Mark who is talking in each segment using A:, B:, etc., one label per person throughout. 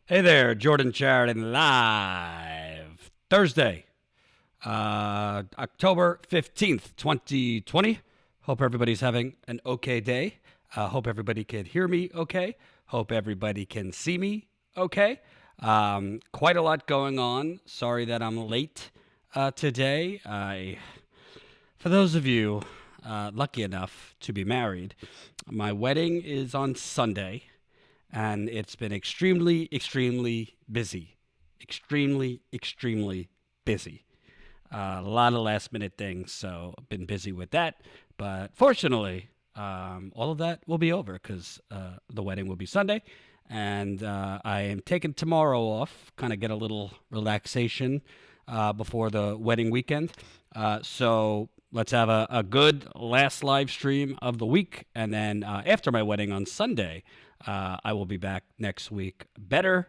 A: Hey there, Jordan Sheridan live. Thursday, October 15th, 2020. Hope everybody's having an okay day. Hope everybody can hear me okay. Hope everybody can see me okay. Quite a lot going on. Sorry that I'm late today. For those of you lucky enough to be married, my wedding is on Sunday and it's been extremely busy. Extremely busy. A lot of last minute things, so I've been busy with that. But fortunately, all of that will be over because the wedding will be Sunday. And I am taking tomorrow off, kind of get a little relaxation before the wedding weekend. So let's have a good last live stream of the week. And then after my wedding on Sunday, I will be back next week better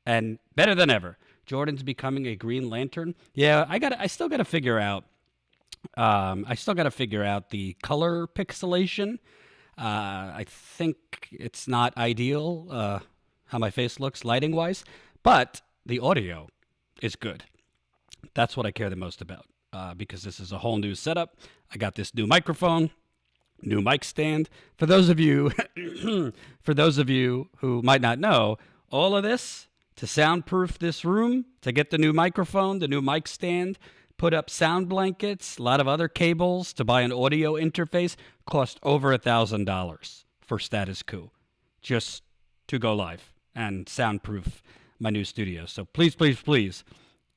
A: and better than ever. Jordan's becoming a Green Lantern. Yeah, I still got to figure out. I still got to figure out the color pixelation. I think it's not ideal how my face looks lighting wise, but the audio is good. That's what I care the most about because this is a whole new setup. I got this new microphone, new mic stand. For those of you, for those of you who might not know, all of this to soundproof this room, to get the new microphone, the new mic stand, put up sound blankets, a lot of other cables to buy an audio interface, cost over $1,000 for Status Coup, just to go live and soundproof my new studio. So please,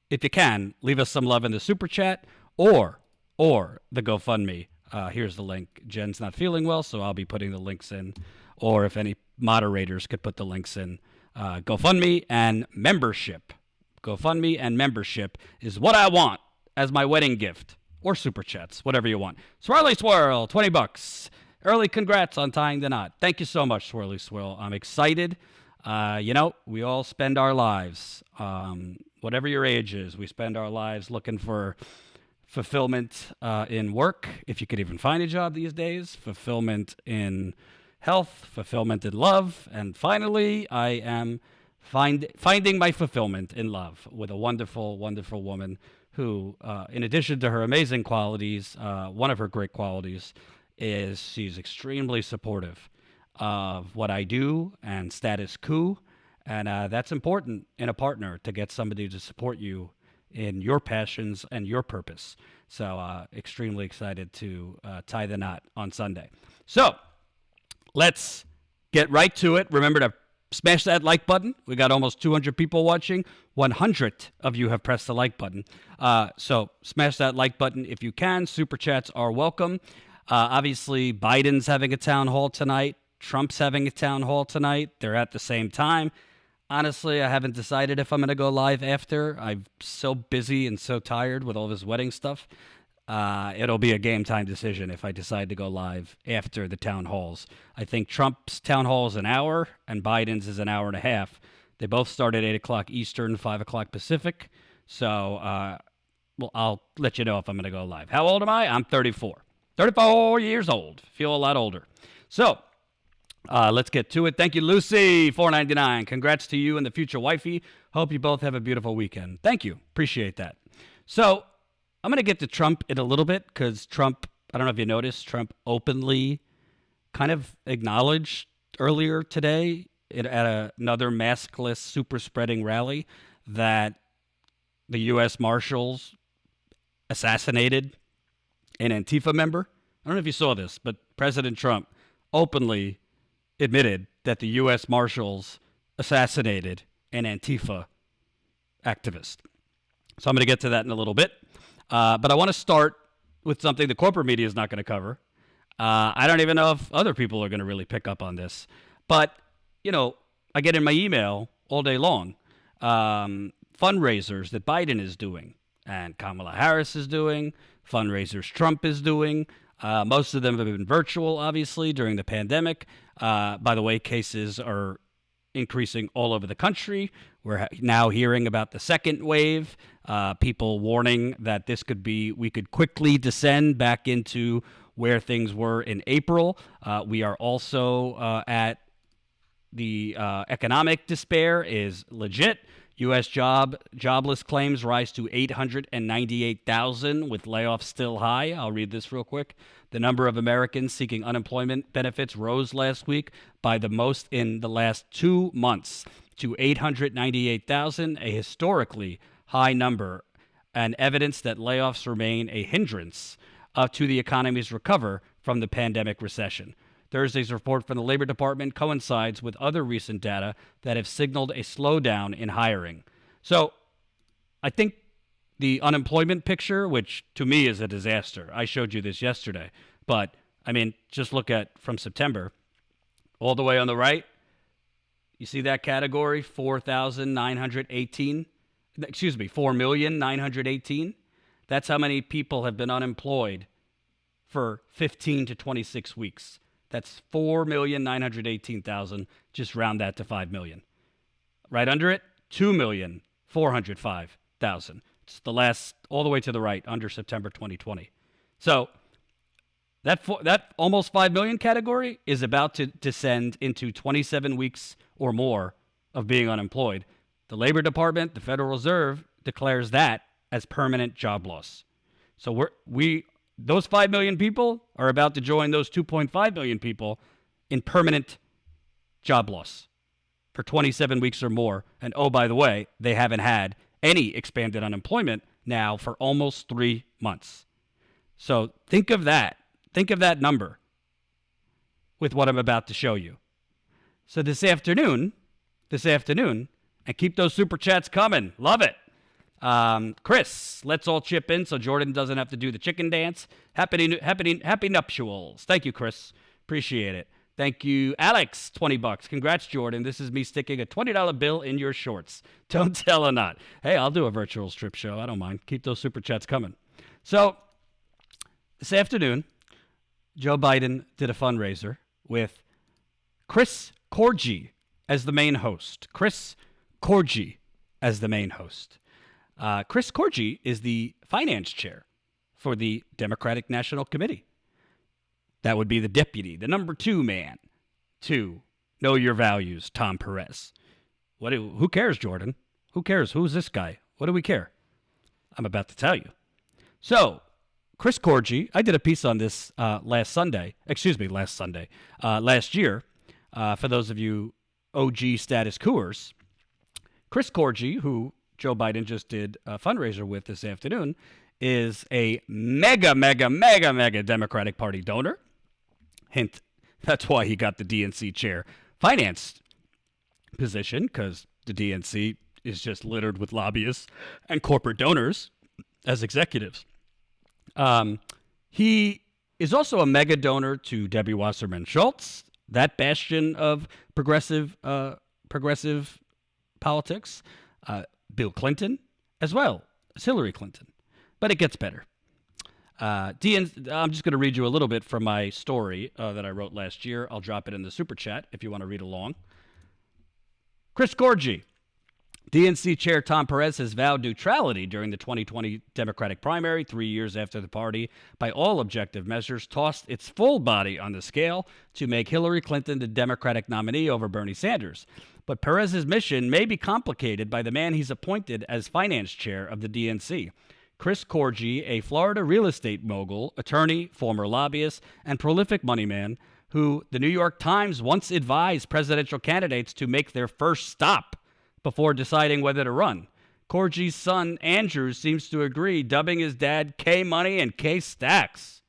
A: if you can, leave us some love in the super chat or the GoFundMe. Here's the link. Jen's not feeling well, so I'll be putting the links in. Or if any moderators could put the links in. GoFundMe and membership. GoFundMe and membership is what I want as my wedding gift. Or super chats, whatever you want. Swirly Swirl, $20. Early congrats on tying the knot. Thank you so much, Swirly Swirl. I'm excited. We all spend our lives, whatever your age is, we spend our lives looking for fulfillment in work, if you could even find a job these days, fulfillment in health, fulfillment in love, and finally, I am finding my fulfillment in love with a wonderful woman who, in addition to her amazing qualities, one of her great qualities is she's extremely supportive of what I do and Status Coup, and that's important in a partner to get somebody to support you in your passions and your purpose. So extremely excited to tie the knot on Sunday. So let's get right to it. Remember to smash that like button. We got almost 200 people watching. 100 of you have pressed the like button. So smash that like button if you can. Super chats are welcome. Obviously, Biden's having a town hall tonight. Trump's having a town hall tonight. They're at the same time. Honestly, I haven't decided if I'm going to go live after. I'm so busy and so tired with all this wedding stuff. It'll be a game time decision if I decide to go live after the town halls. I think Trump's town hall is an hour and Biden's is an hour and a half. They both start at 8 o'clock Eastern, 5 o'clock Pacific. So, I'll let you know if I'm going to go live. How old am I? I'm 34. 34 years old. Feel a lot older. So, let's get to it. Thank you, Lucy, $4.99. Congrats to you and the future wifey. Hope you both have a beautiful weekend. Thank you. Appreciate that. So I'm going to get to Trump in a little bit because Trump, I don't know if you noticed, Trump openly kind of acknowledged earlier today at another maskless super spreading rally that the U.S. Marshals assassinated an Antifa member. I don't know if you saw this, but President Trump openly admitted that the U.S. Marshals assassinated an Antifa activist. So I'm going to get to that in a little bit. But I want to start with something the corporate media is not going to cover. I don't even know if other people are going to really pick up on this. But, I get in my email all day long fundraisers that Biden is doing and Kamala Harris is doing, fundraisers Trump is doing. Most of them have been virtual, obviously, during the pandemic. By the way, cases are increasing all over the country. We're now hearing about the second wave, people warning that we could quickly descend back into where things were in April. We are also at the economic despair is legit. U.S. jobless claims rise to 898,000 with layoffs still high. I'll read this real quick. The number of Americans seeking unemployment benefits rose last week by the most in the last 2 months to 898,000, a historically high number, and evidence that layoffs remain a hindrance to the economy's recover from the pandemic recession. Thursday's report from the Labor Department coincides with other recent data that have signaled a slowdown in hiring. So I think the unemployment picture, which to me is a disaster, I showed you this yesterday, but I mean, just look at from September all the way on the right. You see that category, 4,918, 4,918. That's how many people have been unemployed for 15 to 26 weeks. That's 4,918,000. Just round that to 5 million. Right under it, 2,405,000. It's the last, all the way to the right, under September 2020. So that almost 5 million category is about to descend into 27 weeks or more of being unemployed. The Labor Department, the Federal Reserve, declares that as permanent job loss. So those 5 million people are about to join those 2.5 million people in permanent job loss for 27 weeks or more. And oh, by the way, they haven't had any expanded unemployment now for almost 3 months. So think of that. Think of that number with what I'm about to show you. So this afternoon, and keep those super chats coming. Love it. Chris, let's all chip in so Jordan doesn't have to do the chicken dance. Happy nuptials. Thank you, Chris. Appreciate it. Thank you, Alex. $20. Congrats, Jordan. This is me sticking a $20 bill in your shorts. Don't tell or not. Hey, I'll do a virtual strip show. I don't mind. Keep those super chats coming. So this afternoon, Joe Biden did a fundraiser with Chris Corgi as the main host. Chris Corgi as the main host. Chris Corgi is the finance chair for the Democratic National Committee. That would be the deputy, the number 2 man to know your values, Tom Perez. Who cares, Jordan? Who cares? Who's this guy? What do we care? I'm about to tell you. So, Chris Corgi, I did a piece on this last year. For those of you OG Status Coupers, Chris Corgi, who Joe Biden just did a fundraiser with this afternoon, is a mega Democratic Party donor. Hint, that's why he got the DNC chair finance position, because the DNC is just littered with lobbyists and corporate donors as executives. He is also a mega donor to Debbie Wasserman Schultz, that bastion of progressive politics, Bill Clinton, as well as Hillary Clinton. But it gets better. I'm just going to read you a little bit from my story that I wrote last year. I'll drop it in the super chat if you want to read along. Chris Corgi. DNC Chair Tom Perez has vowed neutrality during the 2020 Democratic primary, 3 years after the party, by all objective measures, tossed its full body on the scale to make Hillary Clinton the Democratic nominee over Bernie Sanders. But Perez's mission may be complicated by the man he's appointed as finance chair of the DNC. Chris Corgi, a Florida real estate mogul, attorney, former lobbyist, and prolific moneyman, who the New York Times once advised presidential candidates to make their first stop before deciding whether to run. Corgi's son, Andrew, seems to agree, dubbing his dad K-Money and K-Stacks.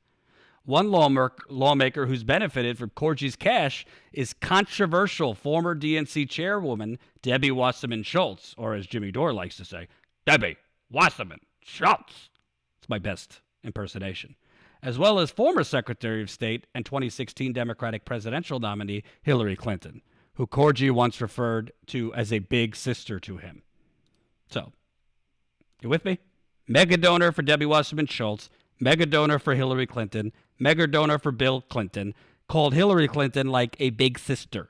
A: One lawmaker who's benefited from Corgi's cash is controversial former DNC chairwoman Debbie Wasserman Schultz, or as Jimmy Dore likes to say, Debbie Wasserman Schultz. It's my best impersonation. As well as former Secretary of State and 2016 Democratic presidential nominee Hillary Clinton, who Corgi once referred to as a big sister to him. So, you with me? Mega donor for Debbie Wasserman Schultz, mega donor for Hillary Clinton, mega donor for Bill Clinton, called Hillary Clinton like a big sister.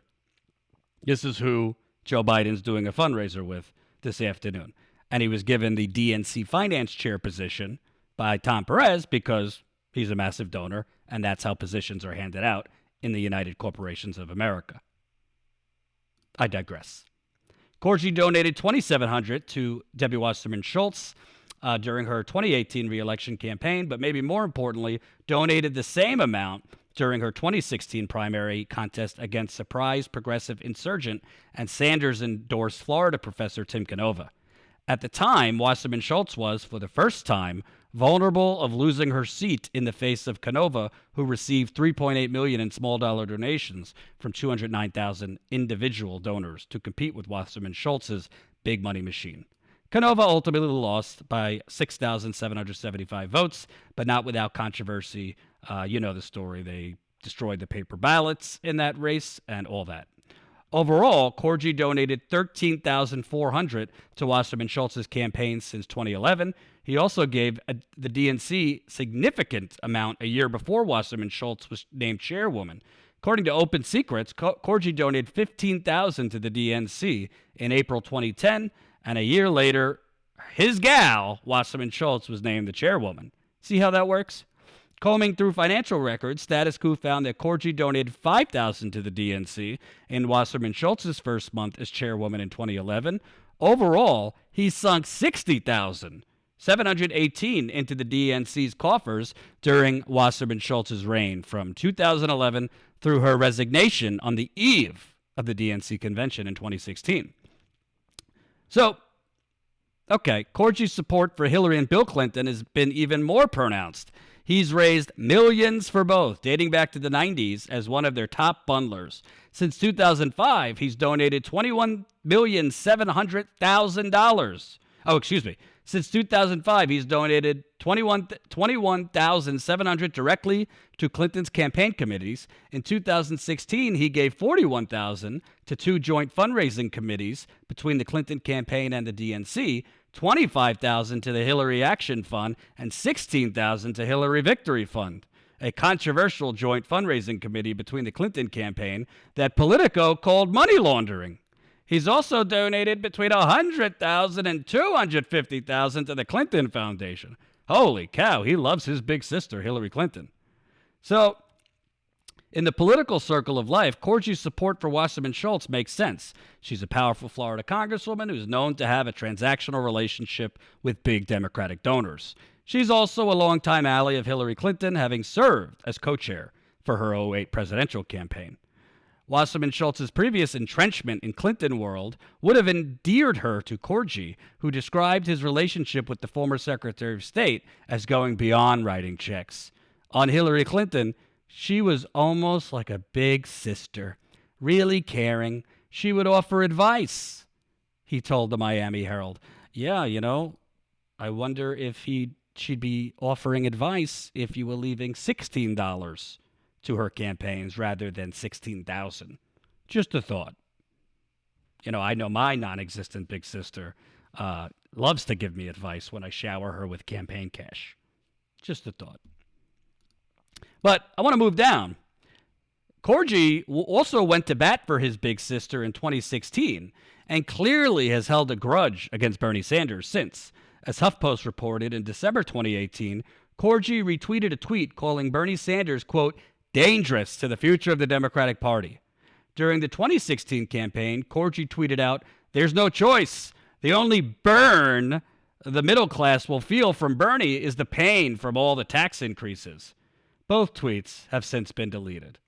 A: This is who Joe Biden's doing a fundraiser with this afternoon. And he was given the DNC finance chair position by Tom Perez because he's a massive donor, and that's how positions are handed out in the United Corporations of America. I digress. Corgi donated $2,700 to Debbie Wasserman Schultz during her 2018 re-election campaign, but maybe more importantly, donated the same amount during her 2016 primary contest against surprise progressive insurgent and Sanders-endorsed Florida professor Tim Canova. At the time, Wasserman Schultz was, for the first time, vulnerable of losing her seat in the face of Canova, who received $3.8 million in small dollar donations from 209,000 individual donors to compete with Wasserman Schultz's big money machine. Canova ultimately lost by 6,775 votes, but not without controversy. You know the story. They destroyed the paper ballots in that race and all that. Overall, Corgi donated $13,400 to Wasserman Schultz's campaign since 2011. He also gave the DNC significant amount a year before Wasserman Schultz was named chairwoman. According to Open Secrets, Corgi donated $15,000 to the DNC in April 2010, and a year later, his gal, Wasserman Schultz, was named the chairwoman. See how that works? Combing through financial records, Status Coup found that Corgi donated $5,000 to the DNC in Wasserman Schultz's first month as chairwoman in 2011. Overall, he sunk $60,718 into the DNC's coffers during Wasserman Schultz's reign from 2011 through her resignation on the eve of the DNC convention in 2016. So, okay, Corgi's support for Hillary and Bill Clinton has been even more pronounced. He's raised millions for both, dating back to the 90s as one of their top bundlers. Since 2005, he's donated $21,700,000. Oh, excuse me. Since 2005, he's donated $21,700 directly to Clinton's campaign committees. In 2016, he gave $41,000 to two joint fundraising committees between the Clinton campaign and the DNC, $25,000 to the Hillary Action Fund, and $16,000 to Hillary Victory Fund, a controversial joint fundraising committee between the Clinton campaign that Politico called money laundering. He's also donated between $100,000 and $250,000 to the Clinton Foundation. Holy cow, he loves his big sister, Hillary Clinton. So, in the political circle of life, Corgi's support for Wasserman Schultz makes sense. She's a powerful Florida congresswoman who's known to have a transactional relationship with big Democratic donors. She's also a longtime ally of Hillary Clinton, having served as co-chair for her 2008 presidential campaign. Wasserman Schultz's previous entrenchment in Clinton world would have endeared her to Corgi, who described his relationship with the former Secretary of State as going beyond writing checks. On Hillary Clinton, she was almost like a big sister, really caring. She would offer advice, he told the Miami Herald. Yeah, I wonder if she'd be offering advice if you were leaving $16 to her campaigns rather than $16,000. Just a thought. I know my non-existent big sister loves to give me advice when I shower her with campaign cash. Just a thought. But I want to move down. Corgi also went to bat for his big sister in 2016 and clearly has held a grudge against Bernie Sanders since. As HuffPost reported in December 2018, Corgi retweeted a tweet calling Bernie Sanders, quote, dangerous to the future of the Democratic Party. During the 2016 campaign, Corgi tweeted out, there's no choice. The only burn the middle class will feel from Bernie is the pain from all the tax increases. Both tweets have since been deleted.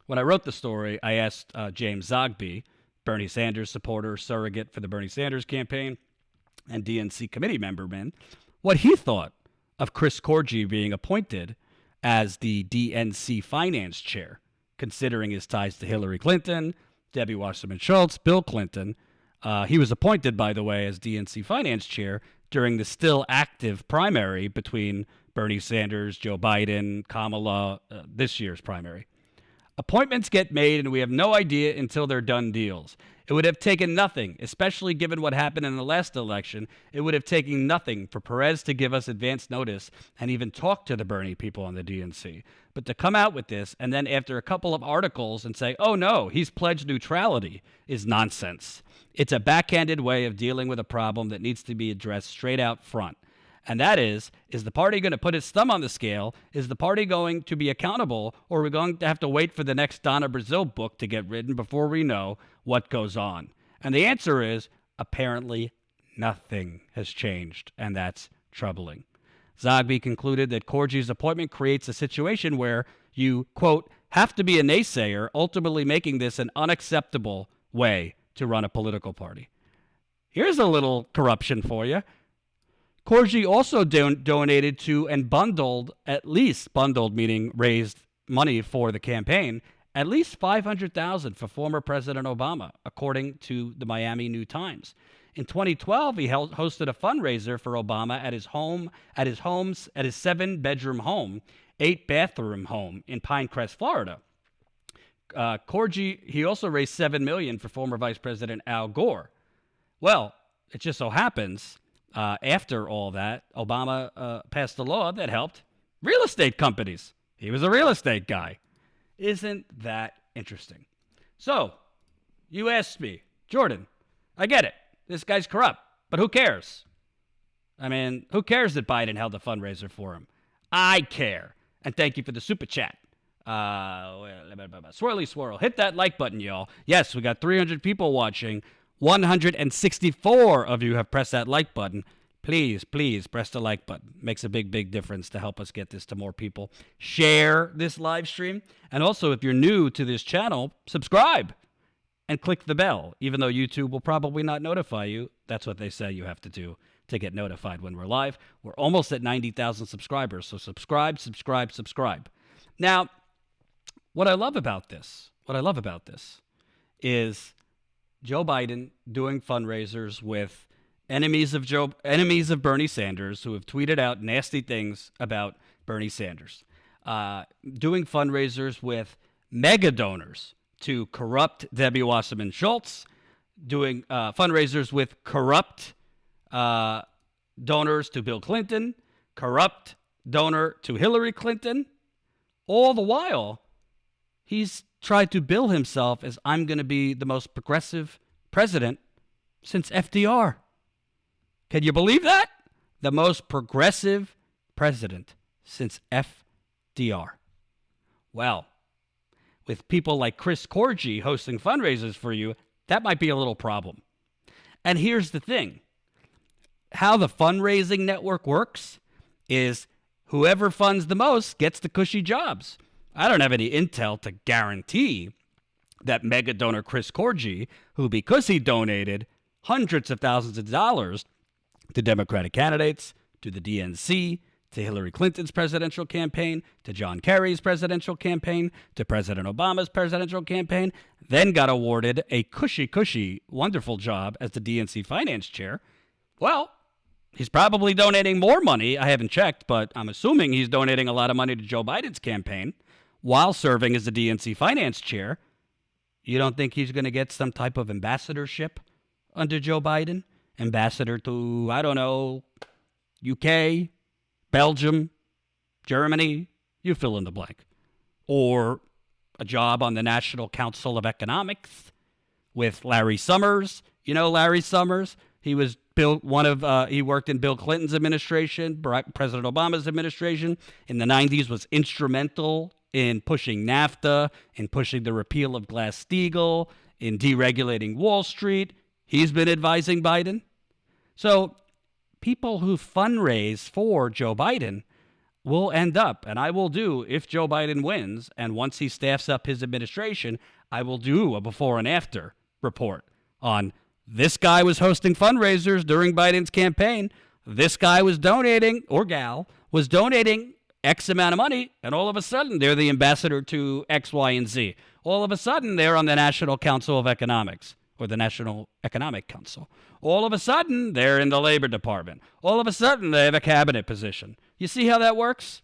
A: When I wrote the story, I asked James Zogby, Bernie Sanders supporter, surrogate for the Bernie Sanders campaign, and DNC committee member, what he thought of Chris Corgi being appointed as the DNC finance chair, considering his ties to Hillary Clinton, Debbie Wasserman Schultz, Bill Clinton. He was appointed, by the way, as DNC finance chair during the still active primary between Bernie Sanders, Joe Biden, Kamala, this year's primary. Appointments get made, and we have no idea until they're done deals. It would have taken nothing, especially given what happened in the last election. It would have taken nothing for Perez to give us advance notice and even talk to the Bernie people on the DNC. But to come out with this and then after a couple of articles and say, oh no, he's pledged neutrality is nonsense. It's a backhanded way of dealing with a problem that needs to be addressed straight out front. And that is the party going to put its thumb on the scale? Is the party going to be accountable, or are we going to have to wait for the next Donna Brazil book to get written before we know what goes on? And the answer is apparently nothing has changed, and that's troubling. Zogby concluded that Corgie's appointment creates a situation where you, quote, have to be a naysayer, ultimately making this an unacceptable way to run a political party. Here's a little corruption for you. Corgie also donated to and bundled meaning raised money for the campaign, at least $500,000 for former President Obama, according to the Miami New Times. In 2012, he hosted a fundraiser for Obama at his 7-bedroom home, 8-bathroom home in Pinecrest, Florida. Corgie, he also raised $7 million for former Vice President Al Gore. Well, it just so happens, after all that, Obama passed a law that helped real estate companies. He was a real estate guy. Isn't that interesting? So, you asked me, Jordan, I get it. This guy's corrupt, but who cares? I mean, who cares that Biden held a fundraiser for him? I care. And thank you for the super chat. Swirly swirl. Hit that like button, y'all. Yes, we got 300 people watching. 164 of you have pressed that like button. Please, please press the like button. Makes a big, big difference to help us get this to more people. Share this live stream. And also, if you're new to this channel, subscribe and click the bell. Even though YouTube will probably not notify you, that's what they say you have to do to get notified when we're live. We're almost at 90,000 subscribers, so subscribe, subscribe, subscribe. Now, what I love about this is Joe Biden doing fundraisers with enemies of Bernie Sanders who have tweeted out nasty things about Bernie Sanders, doing fundraisers with mega donors to corrupt Debbie Wasserman Schultz, doing fundraisers with corrupt donors to Bill Clinton, corrupt donor to Hillary Clinton. All the while, he's tried to bill himself as I'm going to be the most progressive president since FDR. Can you believe that? The most progressive president since FDR. Well, with people like Chris Corgie hosting fundraisers for you, that might be a little problem. And here's the thing. How the fundraising network works is whoever funds the most gets the cushy jobs. I don't have any intel to guarantee that mega donor Chris Corgie, who because he donated hundreds of thousands of dollars to Democratic candidates, to the DNC, to Hillary Clinton's presidential campaign, to John Kerry's presidential campaign, to President Obama's presidential campaign, then got awarded a cushy, wonderful job as the DNC finance chair. Well, he's probably donating more money. I haven't checked, but I'm assuming he's donating a lot of money to Joe Biden's campaign while serving as the DNC finance chair. You don't think he's going to get some type of ambassadorship under Joe Biden? Ambassador to, I don't know, UK, Belgium, Germany, you fill in the blank. Or a job on the National Council of Economics with Larry Summers. You know Larry Summers? He was he worked in Bill Clinton's administration, President Obama's administration. In the 90s was instrumental in pushing NAFTA, in pushing the repeal of Glass-Steagall, in deregulating Wall Street. He's been advising Biden. So people who fundraise for Joe Biden will end up, and I will do, if Joe Biden wins, and once he staffs up his administration, I will do a before and after report on this guy was hosting fundraisers during Biden's campaign. This guy was donating, or gal, was donating X amount of money, and all of a sudden they're the ambassador to X, Y, and Z. All of a sudden they're on the National Council of Economics, or the National Economic Council. All of a sudden they're in the Labor Department. All of a sudden they have a cabinet position. You see how that works?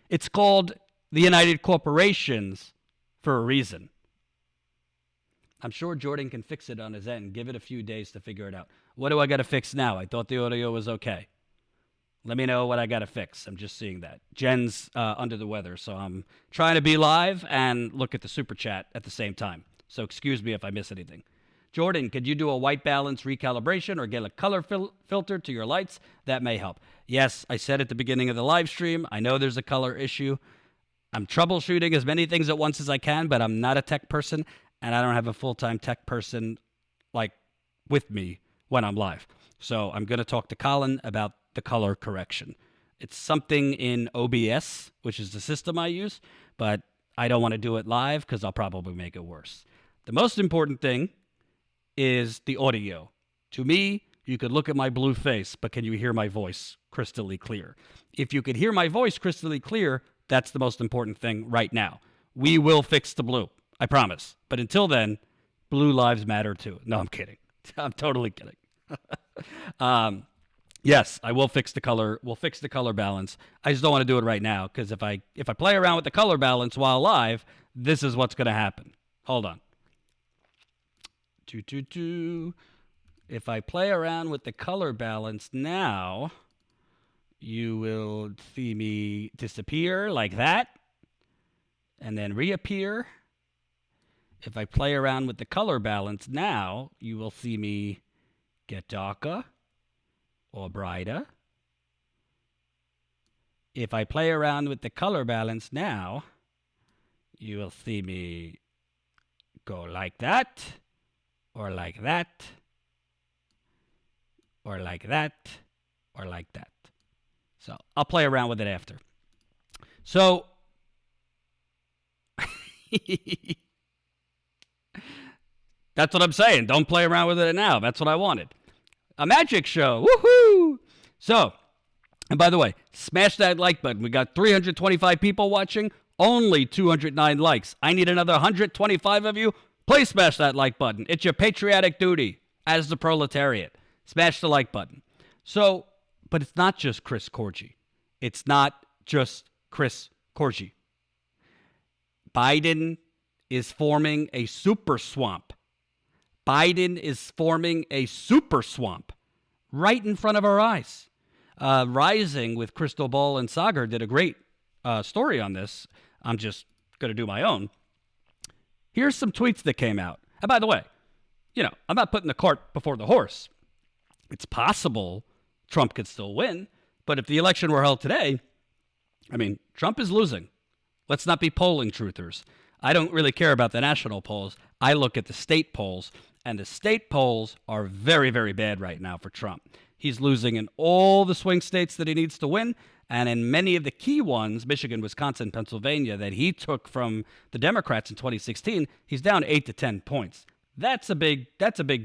A: It's called the United Corporations for a reason. I'm sure Jordan can fix it on his end. Give it a few days to figure it out. What do I got to fix now? I thought the audio was okay. Let me know what I got to fix. I'm just seeing that. Jen's under the weather, so I'm trying to be live and look at the super chat at the same time. So excuse me if I miss anything. Jordan, could you do a white balance recalibration or get a color filter to your lights? That may help. Yes, I said at the beginning of the live stream, I know there's a color issue. I'm troubleshooting as many things at once as I can, but I'm not a tech person, and I don't have a full-time tech person like with me when I'm live. So I'm going to talk to Colin about the color correction. It's something in OBS, which is the system I use, but I don't want to do it live because I'll probably make it worse. The most important thing is the audio. To me, you could look at my blue face, but can you hear my voice crystally clear? If you could hear my voice crystally clear, that's the most important thing right now. We will fix the blue, I promise. But until then, blue lives matter too. No, I'm kidding. I'm totally kidding. Yes, I will fix the color. We'll fix the color balance. I just don't want to do it right now because if I play around with the color balance while live, this is what's going to happen. Hold on. If I play around with the color balance now, you will see me disappear like that and then reappear. If I play around with the color balance now, you will see me get darker or brighter. If I play around with the color balance now, you will see me go like that, or like that, or like that, or like that. So I'll play around with it after. So that's what I'm saying. Don't play around with it now. That's what I wanted. A magic show. Woohoo! So, and by the way, smash that like button. We got 325 people watching, only 209 likes. I need another 125 of you. Please smash that like button. It's your patriotic duty as the proletariat. Smash the like button. So, but it's not just Chris Corgi. It's not just Chris Corgi. Biden is forming a super swamp. Biden is forming a super swamp right in front of our eyes. Rising with Crystal Ball and Sagar did a great story on this. I'm just going to do my own. Here's some tweets that came out. And by the way, I'm not putting the cart before the horse. It's possible Trump could still win, but if the election were held today, Trump is losing. Let's not be polling truthers. I don't really care about the national polls. I look at the state polls, and the state polls are very, very bad right now for Trump. He's losing in all the swing states that he needs to win, and in many of the key ones, Michigan, Wisconsin, Pennsylvania, that he took from the Democrats in 2016, he's down 8 to 10 points. That's a big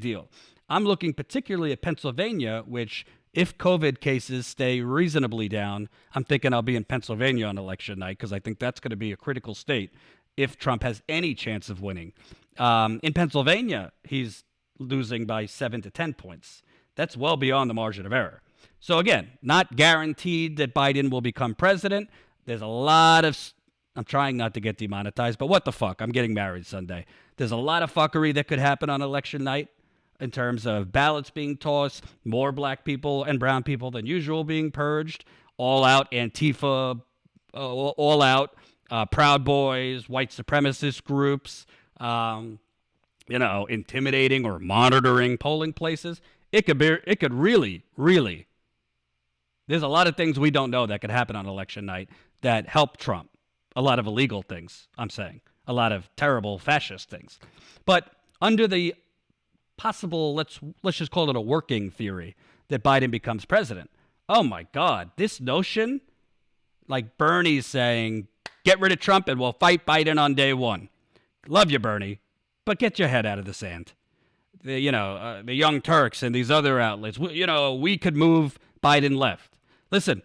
A: deal. I'm looking particularly at Pennsylvania, which, if COVID cases stay reasonably down, I'm thinking I'll be in Pennsylvania on election night because I think that's going to be a critical state if Trump has any chance of winning. In Pennsylvania, he's losing by 7 to 10 points. That's well beyond the margin of error. So again, not guaranteed that Biden will become president. There's a lot of, I'm trying not to get demonetized, but what the fuck? I'm getting married Sunday. There's a lot of fuckery that could happen on election night in terms of ballots being tossed, more black people and brown people than usual being purged, all out Antifa, all out Proud Boys, white supremacist groups, intimidating or monitoring polling places. It could really, really, there's a lot of things we don't know that could happen on election night that help Trump. A lot of illegal things, I'm saying. A lot of terrible fascist things. But under the possible, let's just call it a working theory, that Biden becomes president. Oh my God, this notion, like Bernie's saying, get rid of Trump and we'll fight Biden on day one. Love you, Bernie, but get your head out of the sand. The Young Turks and these other outlets, we could move Biden left. Listen,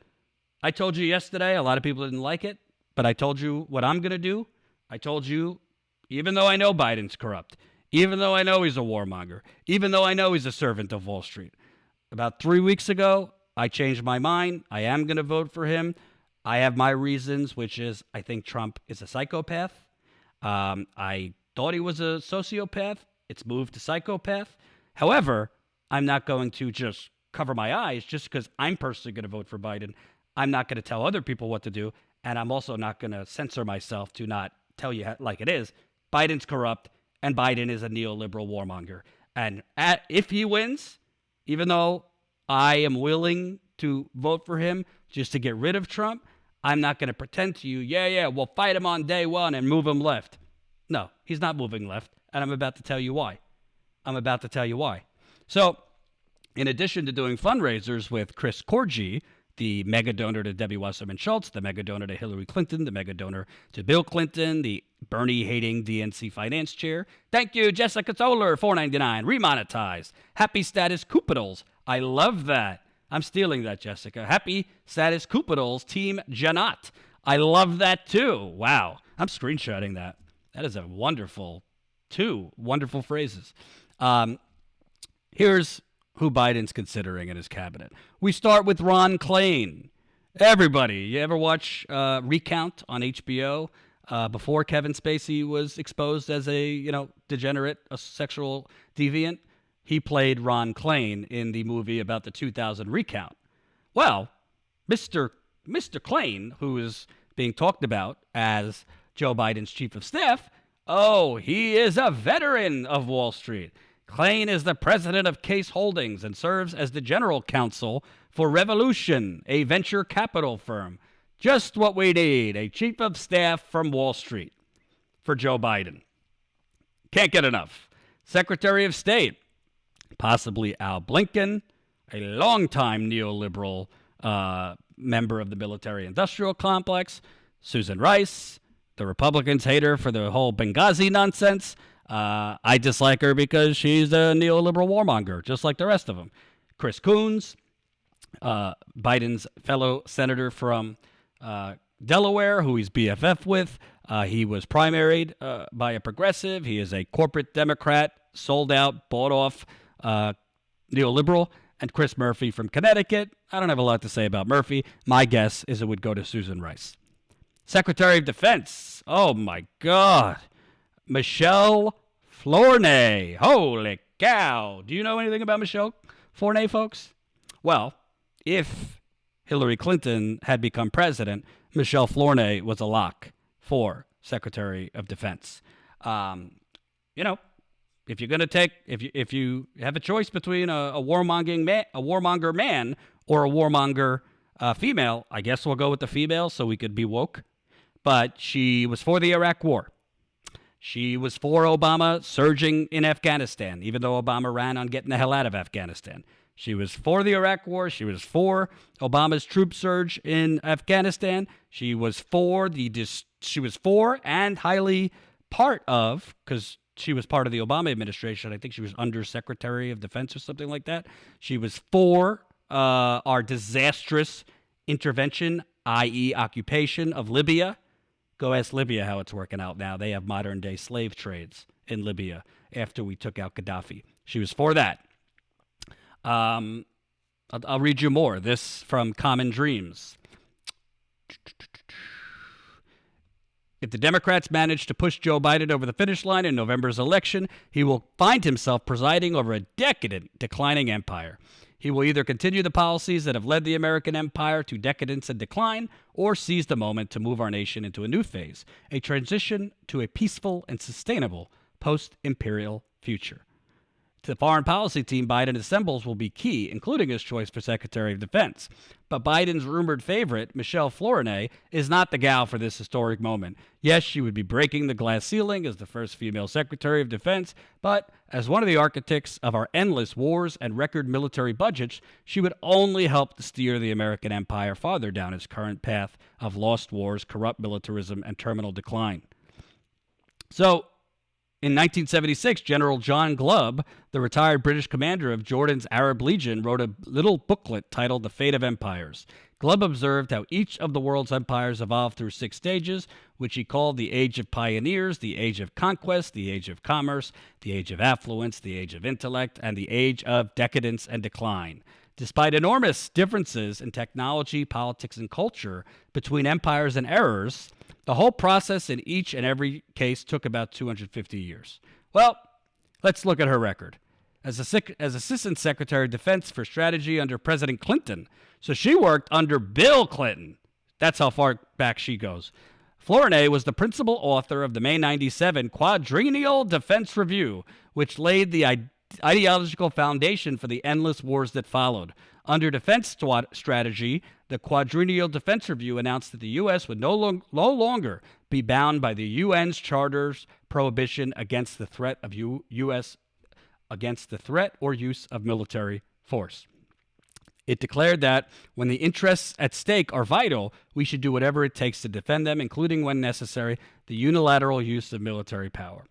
A: I told you yesterday, a lot of people didn't like it, but I told you what I'm going to do. I told you, even though I know Biden's corrupt, even though I know he's a warmonger, even though I know he's a servant of Wall Street, about 3 weeks ago, I changed my mind. I am going to vote for him. I have my reasons, which is I think Trump is a psychopath. I thought he was a sociopath. It's moved to psychopath. However, I'm not going to just cover my eyes just because I'm personally going to vote for Biden. I'm not going to tell other people what to do, and I'm also not going to censor myself to not tell you like it is. Biden's corrupt, and Biden is a neoliberal warmonger. And if he wins, even though I am willing to vote for him just to get rid of Trump, I'm not going to pretend to you, we'll fight him on day one and move him left. No, he's not moving left, and I'm about to tell you why. So, in addition to doing fundraisers with Chris Corgi, the mega donor to Debbie Wasserman Schultz, the mega donor to Hillary Clinton, the mega donor to Bill Clinton, the Bernie-hating DNC finance chair. Thank you, Jessica Solar, $4.99, remonetized. Happy Status Coup. I love that. I'm stealing that, Jessica. Happy Status Coup, Team Janot. I love that, too. Wow. I'm screenshotting that. That is two wonderful phrases. Here's who Biden's considering in his cabinet. We start with Ron Klain. Everybody, you ever watch Recount on HBO? Before Kevin Spacey was exposed as a degenerate, a sexual deviant, he played Ron Klain in the movie about the 2000 recount. Well, Mr. Klain, who is being talked about as Joe Biden's chief of staff, he is a veteran of Wall Street. Klain is the president of Case Holdings and serves as the general counsel for Revolution, a venture capital firm. Just what we need, a chief of staff from Wall Street for Joe Biden. Can't get enough. Secretary of State, possibly Al Blinken, a longtime neoliberal member of the military-industrial complex. Susan Rice, the Republicans hate her for the whole Benghazi nonsense. I dislike her because she's a neoliberal warmonger, just like the rest of them. Chris Coons, Biden's fellow senator from Delaware, who he's BFF with. He was primaried by a progressive. He is a corporate Democrat, sold out, bought off neoliberal. And Chris Murphy from Connecticut. I don't have a lot to say about Murphy. My guess is it would go to Susan Rice. Secretary of Defense. Oh, my God. Michelle Flournoy. Holy cow. Do you know anything about Michelle Flournoy, folks? Well, if Hillary Clinton had become president, Michelle Flournoy was a lock for Secretary of Defense. If you're going to if you have a choice between a warmonger man or a warmonger female, I guess we'll go with the female so we could be woke. But she was for the Iraq War. She was for Obama surging in Afghanistan, even though Obama ran on getting the hell out of Afghanistan. She was for the Iraq War. She was for Obama's troop surge in Afghanistan. She was for and highly part of, because she was part of the Obama administration. I think she was Undersecretary of Defense or something like that. She was for our disastrous intervention, i.e. occupation of Libya. Go ask Libya how it's working out now. They have modern-day slave trades in Libya after we took out Gaddafi. She was for that. I'll read you more. This from Common Dreams. If the Democrats manage to push Joe Biden over the finish line in November's election, he will find himself presiding over a decadent, declining empire. He will either continue the policies that have led the American empire to decadence and decline, or seize the moment to move our nation into a new phase, a transition to a peaceful and sustainable post-imperial future. The foreign policy team Biden assembles will be key, including his choice for Secretary of Defense. But Biden's rumored favorite, Michelle Flournoy, is not the gal for this historic moment. Yes, she would be breaking the glass ceiling as the first female Secretary of Defense, but as one of the architects of our endless wars and record military budgets, she would only help to steer the American empire farther down its current path of lost wars, corrupt militarism, and terminal decline. So, in 1976, General John Glubb, the retired British commander of Jordan's Arab Legion, wrote a little booklet titled The Fate of Empires. Glubb observed how each of the world's empires evolved through 6 stages, which he called the Age of Pioneers, the Age of Conquest, the Age of Commerce, the Age of Affluence, the Age of Intellect, and the Age of Decadence and Decline. Despite enormous differences in technology, politics, and culture between empires and eras, the whole process in each and every case took about 250 years. Well, let's look at her record. As Assistant Secretary of Defense for Strategy under President Clinton, so she worked under Bill Clinton. That's how far back she goes. Flournoy was the principal author of the May 97 Quadrennial Defense Review, which laid the
B: ideological foundation for the endless wars that followed. Under defense strategy, the Quadrennial Defense Review announced that the U.S. would no longer be bound by the UN's charter's prohibition against the threat of U.S. against the threat or use of military force. It declared that when the interests at stake are vital, we should do whatever it takes to defend them, including, when necessary, the unilateral use of military power.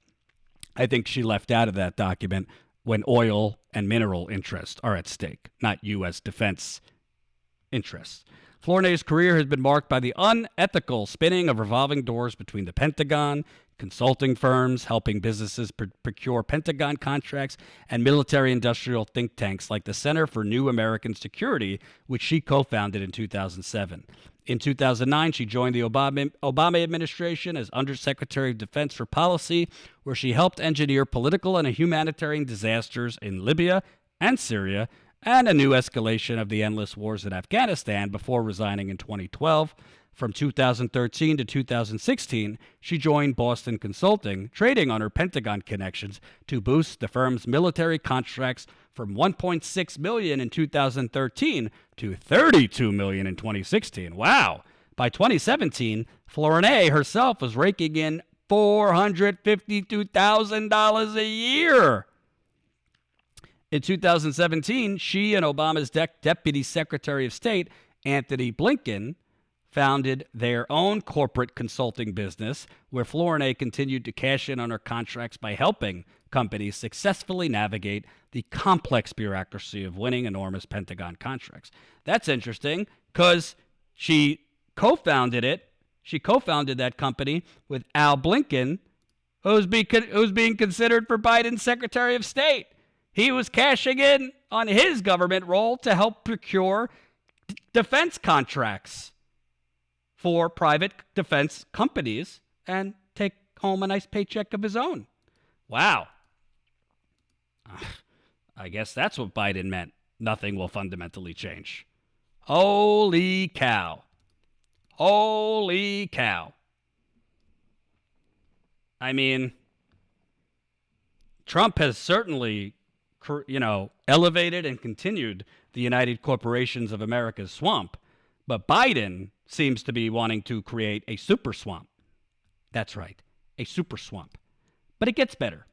B: I think she left out of that document when oil and mineral interests are at stake, not U.S. defense interests. Flournay's career has been marked by the unethical spinning of revolving doors between the Pentagon, consulting firms helping businesses procure Pentagon contracts, and military-industrial think tanks like the Center for New American Security, which she co-founded in 2007. In 2009, she joined the Obama administration as Undersecretary of Defense for Policy, where she helped engineer political and humanitarian disasters in Libya and Syria, and a new escalation of the endless wars in Afghanistan before resigning in 2012. From 2013 to 2016, she joined Boston Consulting, trading on her Pentagon connections to boost the firm's military contracts from $1.6 million in 2013 to $32 million in 2016. Wow. By 2017, Flournay herself was raking in $452,000 a year. In 2017, she and Obama's Deputy Secretary of State, Anthony Blinken, founded their own corporate consulting business, where Flournay continued to cash in on her contracts by helping companies successfully navigate the complex bureaucracy of winning enormous Pentagon contracts. That's interesting because she co-founded it. She co-founded that company with Al Blinken, who's being considered for Biden's Secretary of State. He was cashing in on his government role to help procure defense contracts for private defense companies and take home a nice paycheck of his own. Wow. I guess that's what Biden meant. Nothing will fundamentally change. Holy cow. Holy cow. I mean, Trump has certainly, elevated and continued the United Corporations of America's swamp, but Biden seems to be wanting to create a super swamp. That's right, a super swamp. But it gets better.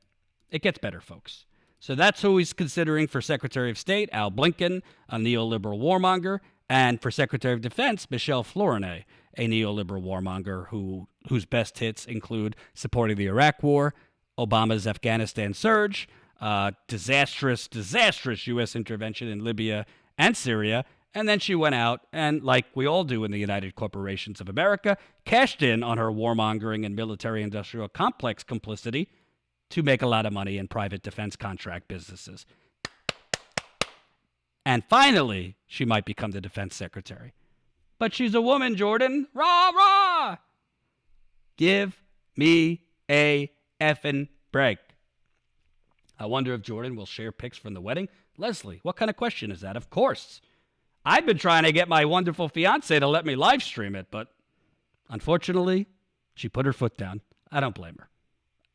B: It gets better, folks. So that's who he's considering for Secretary of State, Al Blinken, a neoliberal warmonger, and for Secretary of Defense, Michelle Flournay, a neoliberal warmonger whose best hits include supporting the Iraq War, Obama's Afghanistan surge, disastrous U.S. intervention in Libya and Syria. And then she went out and, like we all do in the United Corporations of America, cashed in on her warmongering and military-industrial complex complicity to make a lot of money in private defense contract businesses. And finally, she might become the defense secretary. But she's a woman, Jordan. Rah, rah! Give me a effing break. I wonder if Jordan will share pics from the wedding. Leslie, what kind of question is that? Of course. I've been trying to get my wonderful fiance to let me live stream it, but unfortunately, she put her foot down. I don't blame her.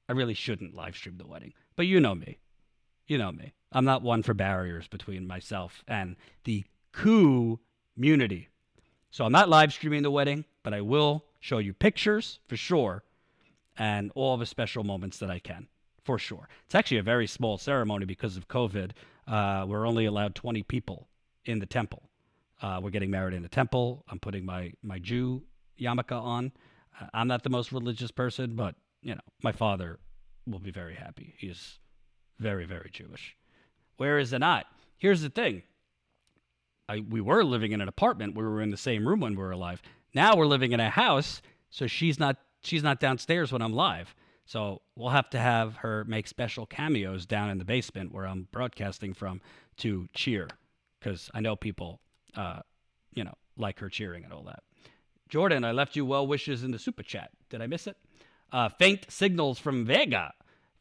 B: I really shouldn't live stream the wedding, but you know me. You know me. I'm not one for barriers between myself and the community. So I'm not live streaming the wedding, but I will show you pictures for sure and all the special moments that I can for sure. It's actually a very small ceremony because of COVID. We're only allowed 20 people in the temple. We're getting married in a temple. I'm putting my Jew yarmulke on. I'm not the most religious person, but, my father will be very happy. He is very, very Jewish. Where is it not? Here's the thing. We were living in an apartment. We were in the same room when we were alive. Now we're living in a house, so she's not downstairs when I'm live. So we'll have to have her make special cameos down in the basement where I'm broadcasting from to cheer, because I know people like her cheering and all that. Jordan, I left you well wishes in the super chat. Did I miss it? Faint signals from Vega.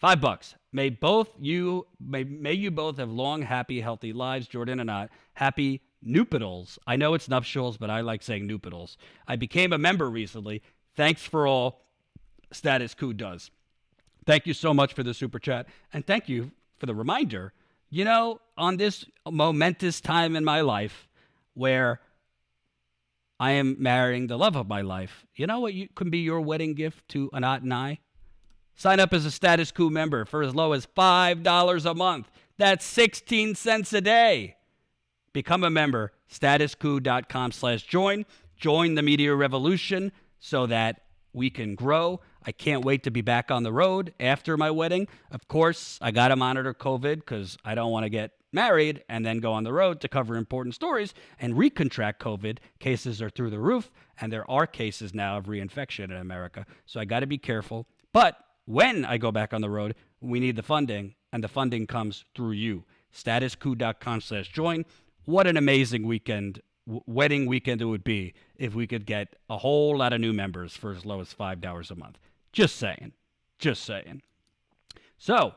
B: $5. May you both have long, happy, healthy lives, Jordan and I. Happy nuptials. I know it's nuptials, but I like saying nuptials. I became a member recently. Thanks for all Status Coup does. Thank you so much for the super chat, and thank you for the reminder
A: On this momentous time in my life where I am marrying the love of my life, you know what can be your wedding gift to Anat and I? Sign up as a Status Coup member for as low as $5 a month. That's 16 cents a day. Become a member, statuscoup.com/join. Join the media revolution so that we can grow. I can't wait to be back on the road after my wedding. Of course, I got to monitor COVID because I don't want to get married and then go on the road to cover important stories and recontract COVID. Cases are through the roof, and there are cases now of reinfection in America. So I got to be careful. But when I go back on the road, we need the funding, and the funding comes through you. Statuscoup.com/join. What an amazing wedding weekend it would be if we could get a whole lot of new members for as low as $5 a month. Just saying. So,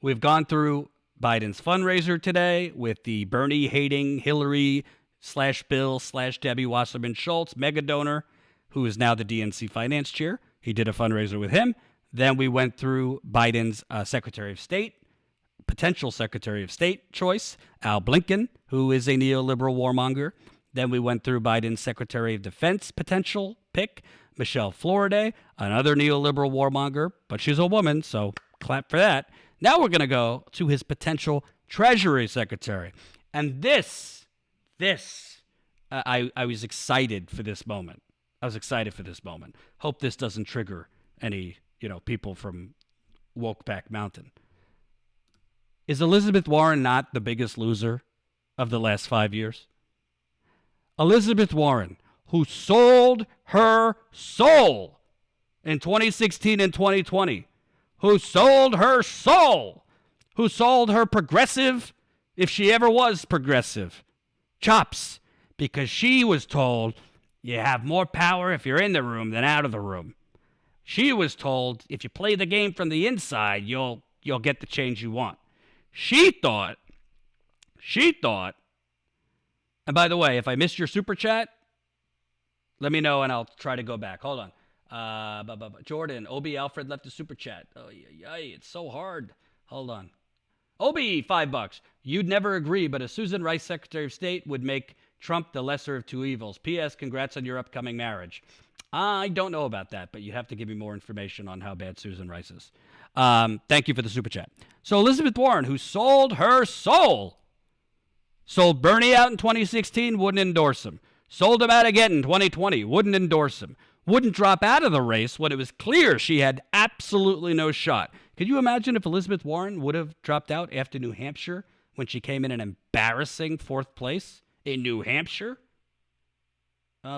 A: we've gone through Biden's fundraiser today with the Bernie-hating Hillary/Bill/Debbie Wasserman Schultz mega donor, who is now the DNC finance chair. He did a fundraiser with him. Then we went through Biden's potential Secretary of State choice, Al Blinken, who is a neoliberal warmonger. Then we went through Biden's Secretary of Defense potential pick, Michelle Florida, another neoliberal warmonger, but she's a woman, so clap for that. Now we're going to go to his potential Treasury Secretary. And I was excited for this moment. Hope this doesn't trigger any, people from Wokeback Mountain. Is Elizabeth Warren not the biggest loser of the last 5 years? Elizabeth Warren, who sold her soul in 2016 and 2020, who sold her progressive, if she ever was progressive, chops, because she was told you have more power if you're in the room than out of the room. She was told if you play the game from the inside, you'll get the change you want. She thought, and by the way, if I missed your super chat, let me know and I'll try to go back. Hold on. Jordan, Obi Alfred left a super chat. Oh, yeah, it's so hard. Hold on. Obi, $5. You'd never agree, but a Susan Rice Secretary of State would make Trump the lesser of two evils. P.S. Congrats on your upcoming marriage. I don't know about that, but you have to give me more information on how bad Susan Rice is. Thank you for the super chat. So Elizabeth Warren, who sold her soul, sold Bernie out in 2016, wouldn't endorse him. Sold him out again in 2020, wouldn't endorse him. Wouldn't drop out of the race when it was clear she had absolutely no shot. Could you imagine if Elizabeth Warren would have dropped out after New Hampshire when she came in an embarrassing fourth place in New Hampshire?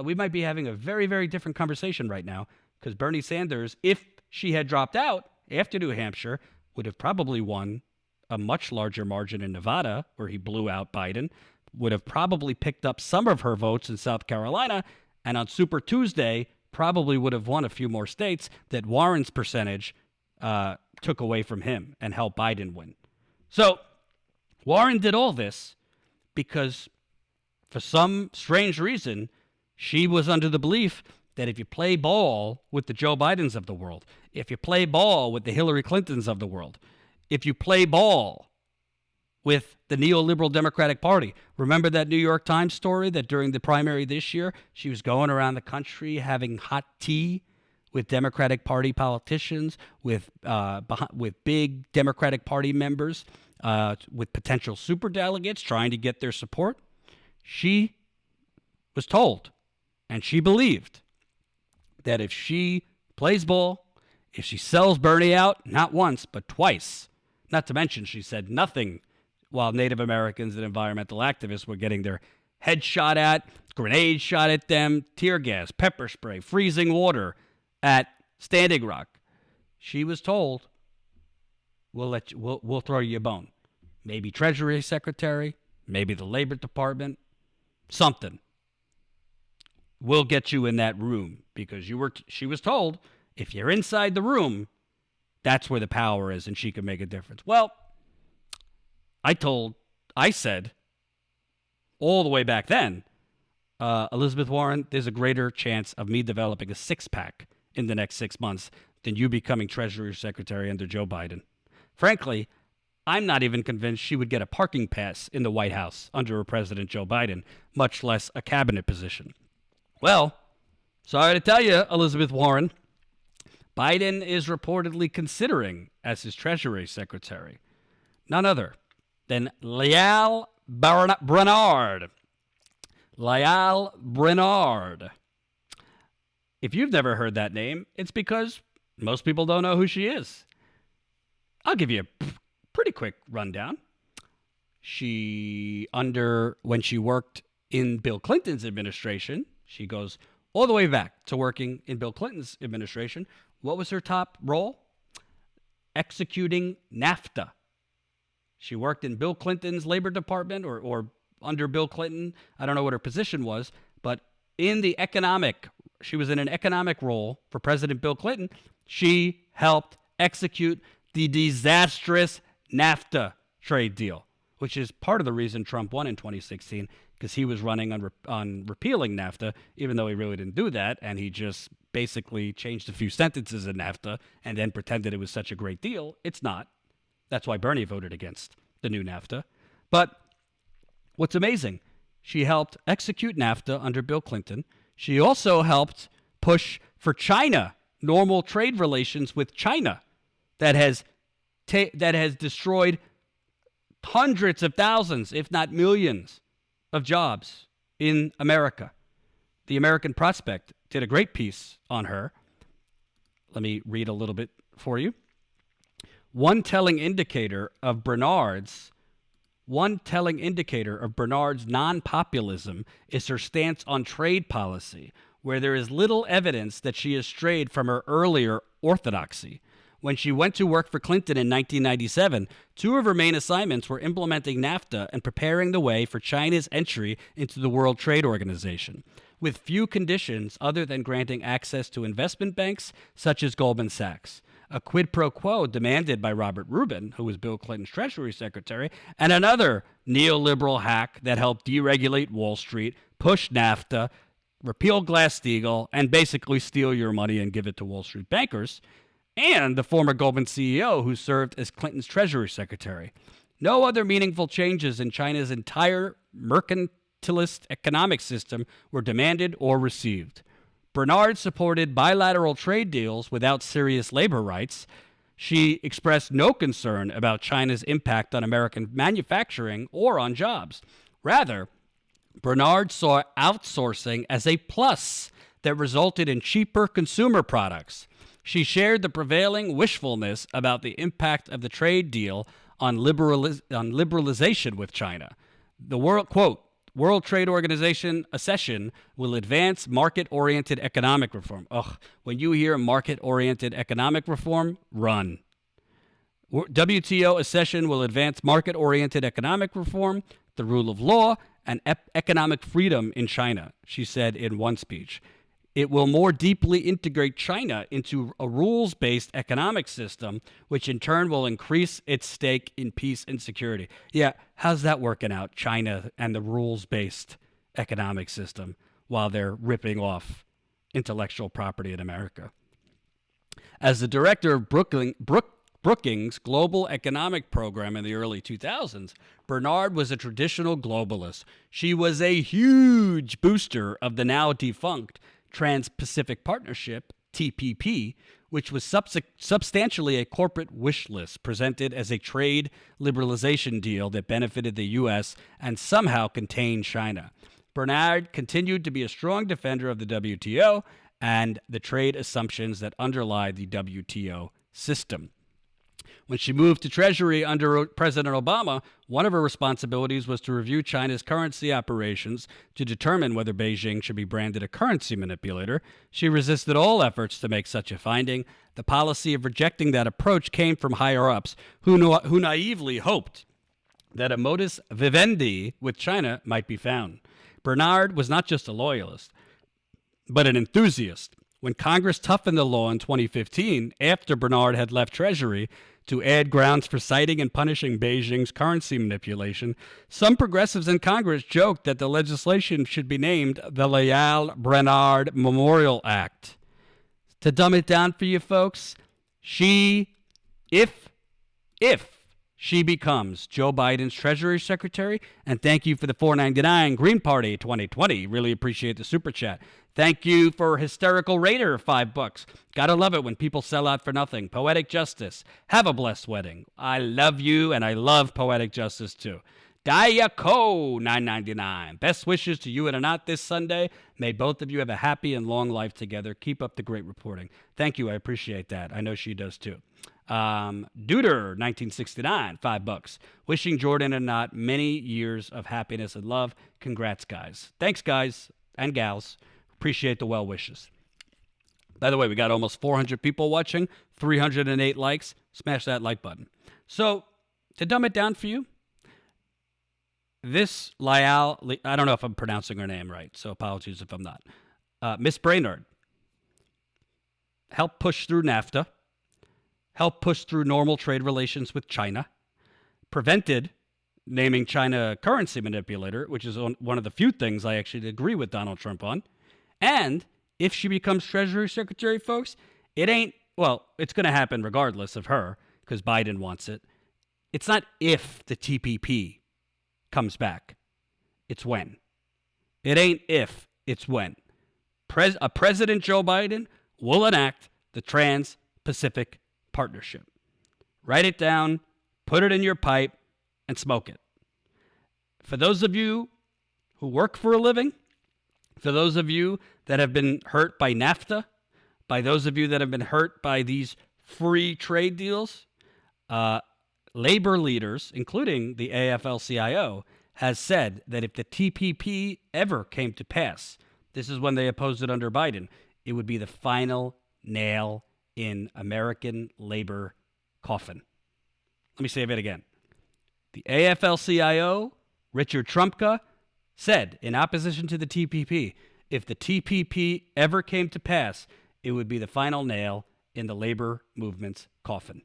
A: We might be having a very, very different conversation right now, because Bernie Sanders, if she had dropped out after New Hampshire, would have probably won a much larger margin in Nevada, where he blew out Biden, would have probably picked up some of her votes in South Carolina, and on Super Tuesday probably would have won a few more states that Warren's percentage took away from him and helped Biden win. So Warren did all this because, for some strange reason, she was under the belief that if you play ball with the Joe Bidens of the world, if you play ball with the Hillary Clintons of the world, if you play ball with the neoliberal Democratic Party. Remember that New York Times story that during the primary this year, she was going around the country having hot tea with Democratic Party politicians, with big Democratic Party members, with potential superdelegates trying to get their support? She was told, and she believed, that if she plays ball, if she sells Bernie out, not once, but twice, not to mention she said nothing while Native Americans and environmental activists were getting their head shot at, grenades shot at them, tear gas, pepper spray, freezing water at Standing Rock. She was told, we'll throw you a bone. Maybe Treasury Secretary, maybe the Labor Department, something. We'll get you in that room, because she was told, if you're inside the room, that's where the power is and she can make a difference. Well, I said all the way back then, Elizabeth Warren, there's a greater chance of me developing a six-pack in the next 6 months than you becoming Treasury Secretary under Joe Biden. Frankly, I'm not even convinced she would get a parking pass in the White House under President Joe Biden, much less a cabinet position. Well, sorry to tell you, Elizabeth Warren, Biden is reportedly considering as his Treasury Secretary none other than Lael Brainard. Lael Brainard. If you've never heard that name, it's because most people don't know who she is. I'll give you a pretty quick rundown. When she worked in Bill Clinton's administration, she goes all the way back to working in Bill Clinton's administration. What was her top role? Executing NAFTA. She worked in Bill Clinton's Labor Department or under Bill Clinton. I don't know what her position was, but she was in an economic role for President Bill Clinton. She helped execute the disastrous NAFTA trade deal, which is part of the reason Trump won in 2016, because he was running on repealing NAFTA, even though he really didn't do that, and he just basically changed a few sentences in NAFTA and then pretended it was such a great deal. It's not. That's why Bernie voted against the new NAFTA. But what's amazing, she helped execute NAFTA under Bill Clinton. She also helped push for China, normal trade relations with China, that has destroyed hundreds of thousands, if not millions, of jobs in America. The American Prospect did a great piece on her. Let me read a little bit for you. One telling indicator of Bernard's non-populism is her stance on trade policy, where there is little evidence that she has strayed from her earlier orthodoxy. When she went to work for Clinton in 1997, two of her main assignments were implementing NAFTA and preparing the way for China's entry into the World Trade Organization, with few conditions other than granting access to investment banks such as Goldman Sachs. A quid pro quo demanded by Robert Rubin, who was Bill Clinton's Treasury Secretary, and another neoliberal hack that helped deregulate Wall Street, push NAFTA, repeal Glass-Steagall, and basically steal your money and give it to Wall Street bankers, and the former Goldman CEO who served as Clinton's Treasury Secretary. No other meaningful changes in China's entire mercantilist economic system were demanded or received. Bernard supported bilateral trade deals without serious labor rights. She expressed no concern about China's impact on American manufacturing or on jobs. Rather, Bernard saw outsourcing as a plus that resulted in cheaper consumer products. She shared the prevailing wishfulness about the impact of the trade deal on liberalization with China. The World Trade Organization accession will advance market-oriented economic reform. When you hear market-oriented economic reform, run. WTO accession will advance market-oriented economic reform, the rule of law, and economic freedom in China, she said in one speech. It will more deeply integrate China into a rules-based economic system, which in turn will increase its stake in peace and security. Yeah, how's that working out, China and the rules-based economic system, while they're ripping off intellectual property in America? As the director of Brookings Global Economic Program in the early 2000s, Bernard was a traditional globalist. She was a huge booster of the now defunct Trans-Pacific Partnership, TPP, which was substantially a corporate wish list presented as a trade liberalization deal that benefited the U.S. and somehow contained China. Bernard continued to be a strong defender of the WTO and the trade assumptions that underlie the WTO system. When she moved to Treasury under President Obama, one of her responsibilities was to review China's currency operations to determine whether Beijing should be branded a currency manipulator. She resisted all efforts to make such a finding. The policy of rejecting that approach came from higher-ups who naively hoped that a modus vivendi with China might be found. Bernard was not just a loyalist, but an enthusiast. When Congress toughened the law in 2015, after Bernard had left Treasury, to add grounds for citing and punishing Beijing's currency manipulation, some progressives in Congress joked that the legislation should be named the Lael Brainard Memorial Act. To dumb it down for you folks, if she becomes Joe Biden's Treasury Secretary. And thank you for the $4.99 Green Party 2020. Really appreciate the super chat. Thank you for Hysterical Raider, $5. Gotta love it when people sell out for nothing. Poetic Justice. Have a blessed wedding. I love you, and I love Poetic Justice too. Dayako, $9.99. Best wishes to you and Anat this Sunday. May both of you have a happy and long life together. Keep up the great reporting. Thank you. I appreciate that. I know she does too. Duder, 1969, $5. Wishing Jordan and Anat many years of happiness and love. Congrats, guys. Thanks, guys and gals. Appreciate the well wishes. By the way, we got almost 400 people watching, 308 likes. Smash that like button. So, to dumb it down for you, this Lyall, I don't know if I'm pronouncing her name right, so apologies if I'm not. Miss Brainerd helped push through NAFTA, helped push through normal trade relations with China, prevented naming China a currency manipulator, which is one of the few things I actually agree with Donald Trump on. And if she becomes Treasury Secretary, folks, it's going to happen regardless of her because Biden wants it. It's not if the TPP comes back. It's when. It ain't if, it's when. President Joe Biden will enact the Trans-Pacific Partnership. Write it down, put it in your pipe, and smoke it. For those of you who work for a living, for those of you that have been hurt by NAFTA, by those of you that have been hurt by these free trade deals, labor leaders, including the AFL-CIO, has said that if the TPP ever came to pass, this is when they opposed it under Biden, it would be the final nail in American labor coffin. Let me say it again. The AFL-CIO, Richard Trumka, said in opposition to the TPP, if the TPP ever came to pass, it would be the final nail in the labor movement's coffin.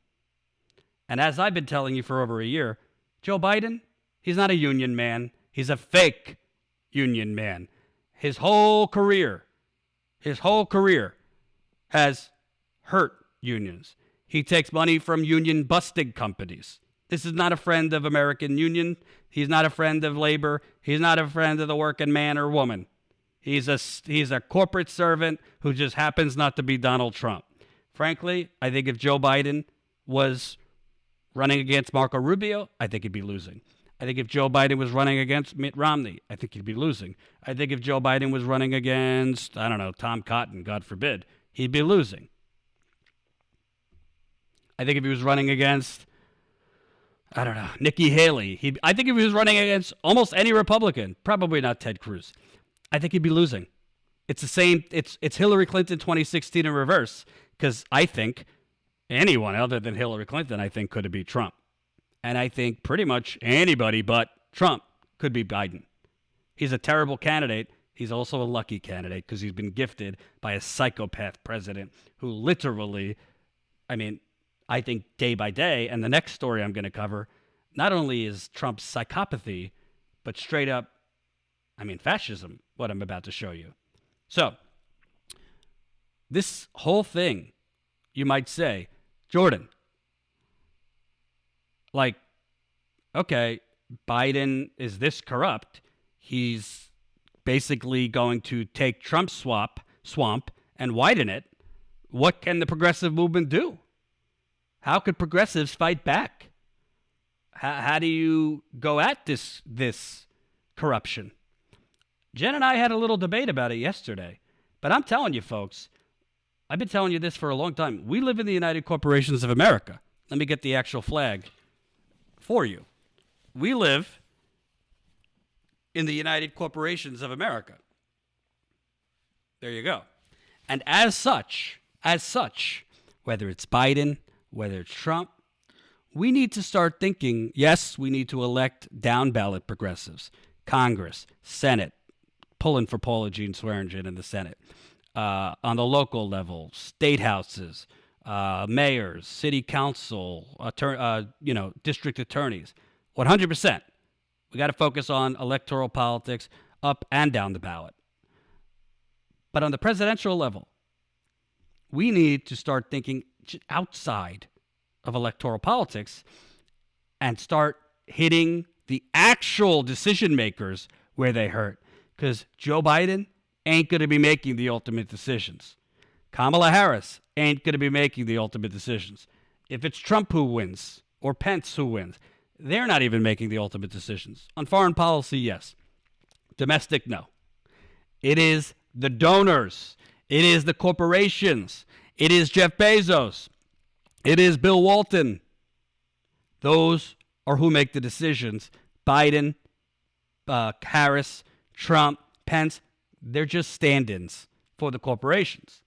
A: And as I've been telling you for over a year, Joe Biden, he's not a union man. He's a fake union man. His whole career has hurt unions. He takes money from union busting companies. This is not a friend of American union. He's not a friend of labor. He's not a friend of the working man or woman. He's a corporate servant who just happens not to be Donald Trump. Frankly, I think if Joe Biden was running against Marco Rubio, I think he'd be losing. I think if Joe Biden was running against Mitt Romney, I think he'd be losing. I think if Joe Biden was running against, Tom Cotton, God forbid, he'd be losing. I think if he was running against, Nikki Haley, I think if he was running against almost any Republican, probably not Ted Cruz, I think he'd be losing. It's the same, it's Hillary Clinton 2016 in reverse, because I think anyone other than Hillary Clinton, I think, could beat Trump. And I think pretty much anybody but Trump could be Biden. He's a terrible candidate. He's also a lucky candidate because he's been gifted by a psychopath president who literally, I think day by day, and the next story I'm going to cover, not only is Trump's psychopathy, but straight up, fascism, what I'm about to show you. So, this whole thing, you might say, Jordan, okay, Biden is this corrupt. He's basically going to take Trump's swamp and widen it. What can the progressive movement do? How could progressives fight back? How do you go at this corruption? Jen and I had a little debate about it yesterday. But I'm telling you, folks, I've been telling you this for a long time. We live in the United Corporations of America. Let me get the actual flag for you. We live in the United Corporations of America. There you go. And as such, whether it's Biden, whether it's Trump, we need to start thinking, yes, we need to elect down-ballot progressives, Congress, Senate, pulling for Paula Jean Swearengin in the Senate, on the local level, state houses, mayors, city council, district attorneys, 100%. We got to focus on electoral politics up and down the ballot. But on the presidential level, we need to start thinking outside of electoral politics and start hitting the actual decision makers where they hurt. Because Joe Biden ain't going to be making the ultimate decisions. Kamala Harris ain't going to be making the ultimate decisions. If it's Trump who wins or Pence who wins, they're not even making the ultimate decisions. On foreign policy, yes. Domestic, no. It is the donors. It is the corporations. It is Jeff Bezos. It is Bill Walton. Those are who make the decisions. Biden, Harris, Trump, Pence, they're just stand-ins for the corporations.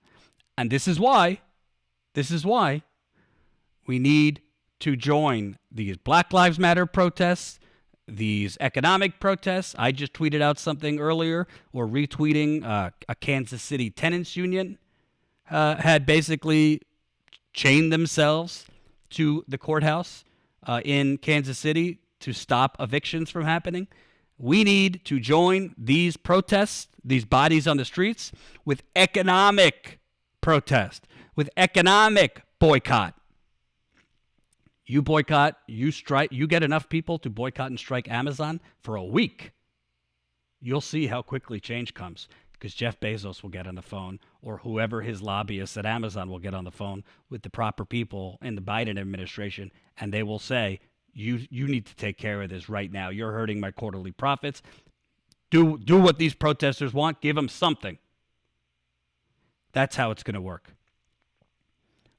A: And this is why we need to join these Black Lives Matter protests, these economic protests. I just tweeted out something earlier, or retweeting a Kansas City tenants union had basically chained themselves to the courthouse in Kansas City to stop evictions from happening. We need to join these protests, these bodies on the streets, with economic protest, with economic boycott. You boycott, you strike, you get enough people to boycott and strike Amazon for a week. You'll see how quickly change comes, because Jeff Bezos will get on the phone, or whoever his lobbyists at Amazon will get on the phone with the proper people in the Biden administration, and they will say, you need to take care of this right now. You're hurting my quarterly profits. Do what these protesters want. Give them something. That's how it's going to work.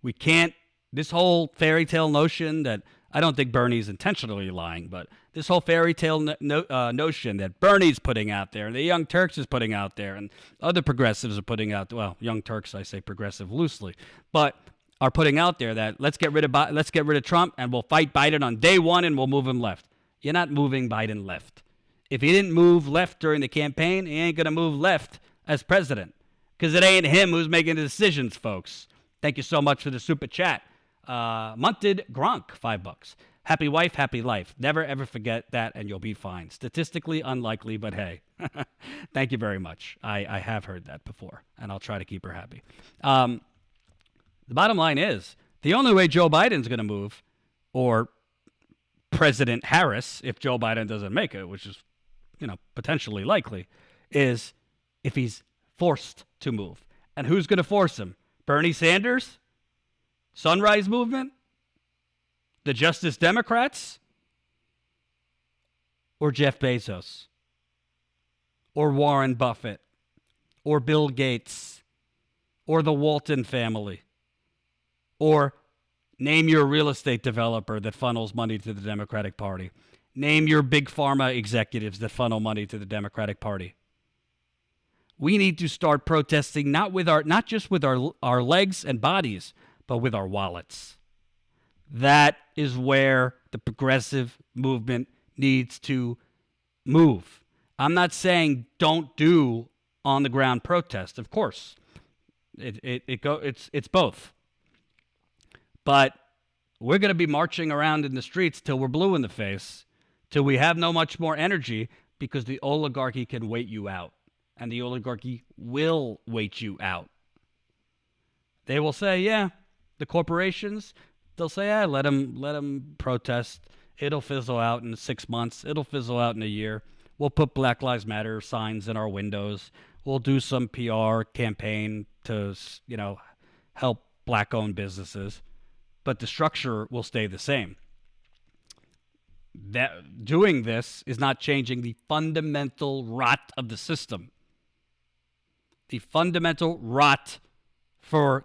A: We can't, this whole fairy tale notion that, I don't think Bernie's intentionally lying, but this whole fairy tale notion that Bernie's putting out there, and the Young Turks is putting out there, and other progressives are putting out, well, Young Turks, I say progressive loosely, but are putting out there that let's get rid of Trump and we'll fight Biden on day one and we'll move him left. You're not moving Biden left. If he didn't move left during the campaign, he ain't going to move left as president, because it ain't him who's making the decisions, folks. Thank you so much for the super chat. Munted Gronk, $5. Happy wife, happy life. Never, ever forget that, and you'll be fine. Statistically unlikely, but hey. Thank you very much. I have heard that before, and I'll try to keep her happy. The bottom line is, the only way Joe Biden's going to move, or President Harris, if Joe Biden doesn't make it, which is, potentially likely, is if he's forced to move. And who's going to force him? Bernie Sanders? Sunrise Movement? The Justice Democrats? Or Jeff Bezos? Or Warren Buffett? Or Bill Gates? Or the Walton family? Or name your real estate developer that funnels money to the Democratic Party. Name your big pharma executives that funnel money to the Democratic Party. We need to start protesting not just with our legs and bodies, but with our wallets. That is where the progressive movement needs to move. I'm not saying don't do on the ground protest. Of course, it's both. But we're going to be marching around in the streets till we're blue in the face, till we have no much more energy, because the oligarchy can wait you out. And the oligarchy will wait you out. They will say, yeah, the corporations, they'll say, let them protest. It'll fizzle out in 6 months. It'll fizzle out in a year. We'll put Black Lives Matter signs in our windows. We'll do some PR campaign to, help black-owned businesses. But the structure will stay the same. That doing this is not changing the fundamental rot of the system. The fundamental rot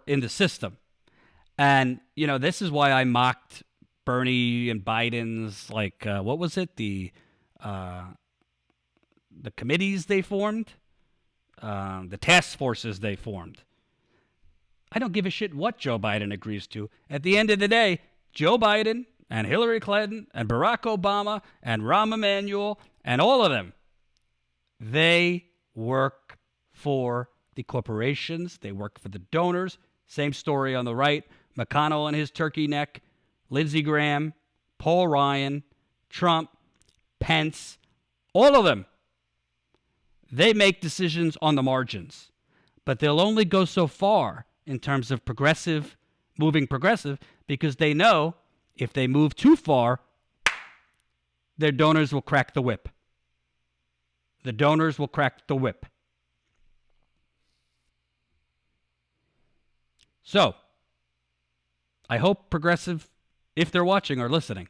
A: in the system. And, this is why I mocked Bernie and Biden's, what was it? The committees they formed, the task forces they formed. I don't give a shit what Joe Biden agrees to. At the end of the day, Joe Biden and Hillary Clinton and Barack Obama and Rahm Emanuel and all of them, they work for the corporations. They work for the donors. Same story on the right. McConnell and his turkey neck, Lindsey Graham, Paul Ryan, Trump, Pence, all of them. They make decisions on the margins, but they'll only go so far in terms of moving progressive, because they know if they move too far, their donors will crack the whip. The donors will crack the whip. So, I hope progressive, if they're watching or listening,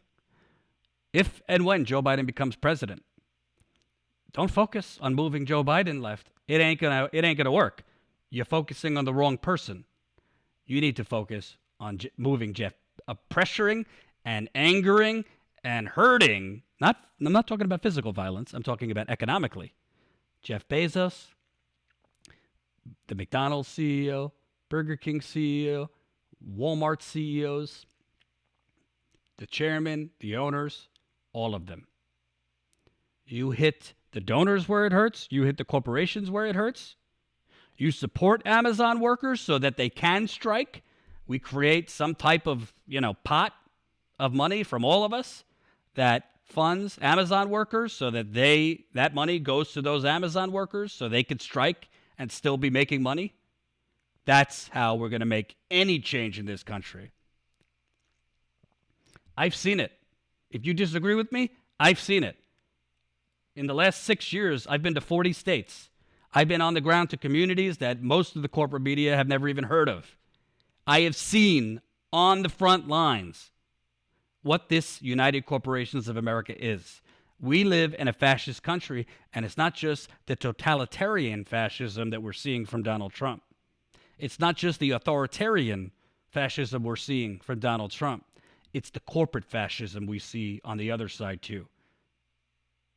A: if and when Joe Biden becomes president, don't focus on moving Joe Biden left. It ain't gonna work. You're focusing on the wrong person. You need to focus on moving Jeff, pressuring and angering and hurting. I'm not talking about physical violence. I'm talking about economically. Jeff Bezos, the McDonald's CEO, Burger King CEO, Walmart CEOs, the chairman, the owners, all of them. You hit the donors where it hurts. You hit the corporations where it hurts. You support Amazon workers so that they can strike. We create some type of, pot of money from all of us that funds Amazon workers so that that money goes to those Amazon workers so they can strike and still be making money. That's how we're going to make any change in this country. I've seen it. If you disagree with me, I've seen it. In the last 6 years, I've been to 40 states. I've been on the ground to communities that most of the corporate media have never even heard of. I have seen on the front lines what this United Corporations of America is. We live in a fascist country, and it's not just the totalitarian fascism that we're seeing from Donald Trump. It's not just the authoritarian fascism we're seeing from Donald Trump. It's the corporate fascism we see on the other side, too,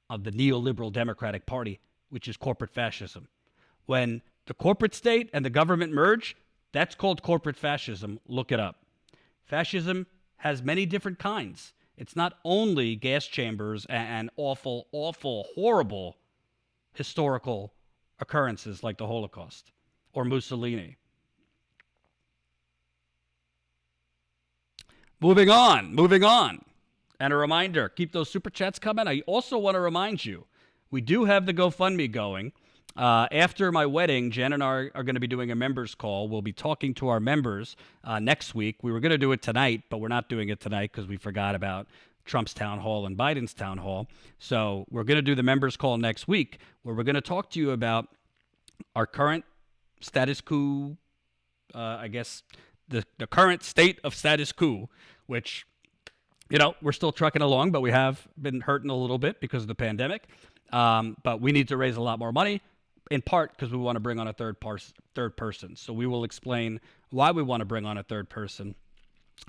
A: of the neoliberal Democratic Party, which is corporate fascism. When the corporate state and the government merge, that's called corporate fascism. Look it up. Fascism has many different kinds. It's not only gas chambers and awful, horrible historical occurrences like the Holocaust or Mussolini. Moving on. And a reminder, keep those super chats coming. I also want to remind you, we do have the GoFundMe going. After my wedding, Jen and I are going to be doing a members call. We'll be talking to our members next week. We were going to do it tonight, but we're not doing it tonight because we forgot about Trump's town hall and Biden's town hall. So we're going to do the members call next week, where we're going to talk to you about our current status quo, I guess the current state of status quo, which, we're still trucking along, but we have been hurting a little bit because of the pandemic. But we need to raise a lot more money, in part because we want to bring on a third person. So we will explain why we want to bring on a third person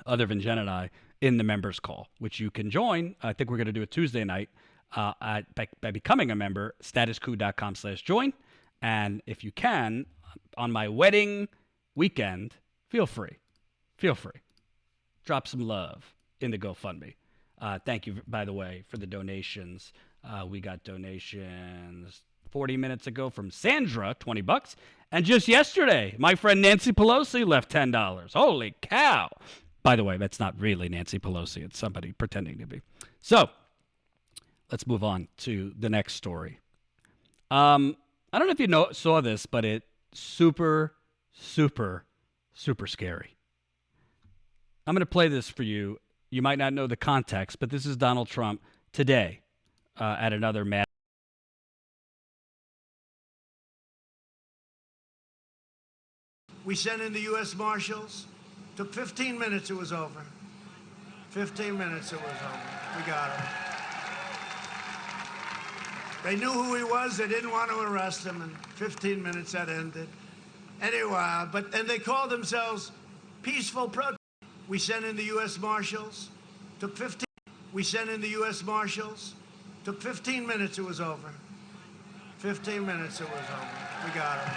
A: other than Jen and I in the members call, which you can join. I think we're going to do it Tuesday night by becoming a member, statuscoup.com/join. And if you can, on my wedding weekend, feel free. Drop some love in the GoFundMe. Thank you, by the way, for the donations. We got donations 40 minutes ago from Sandra, $20. And just yesterday, my friend Nancy Pelosi left $10. Holy cow. By the way, that's not really Nancy Pelosi. It's somebody pretending to be. So let's move on to the next story. I don't know if you saw this, but it's super scary. I'm going to play this for you. You might not know the context, but this is Donald Trump today at another mass.
C: We sent in the U.S. Marshals. Took 15 minutes, it was over. 15 minutes, it was over. We got him. They knew who he was. They didn't want to arrest him. In 15 minutes, that ended. Anyway, and they called themselves peaceful protesters. We sent in the U.S. Marshals. We sent in the U.S. Marshals. Took 15 minutes, it was over. 15 minutes, it was over. We got him.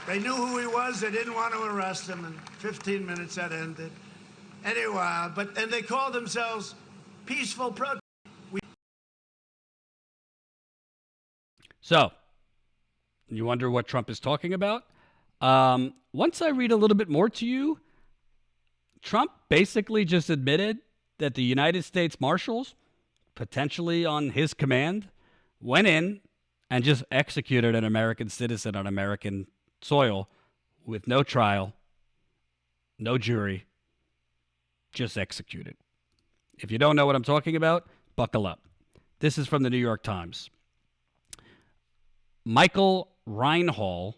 C: They knew who he was. They didn't want to arrest him. In 15 minutes, that ended. Anyway, and they called themselves peaceful protesters.
A: So, you wonder what Trump is talking about? Once I read a little bit more to you, Trump basically just admitted that the United States Marshals, potentially on his command, went in and just executed an American citizen on American soil with no trial, no jury, just executed. If you don't know what I'm talking about, buckle up. This is from the New York Times. Michael Reinhall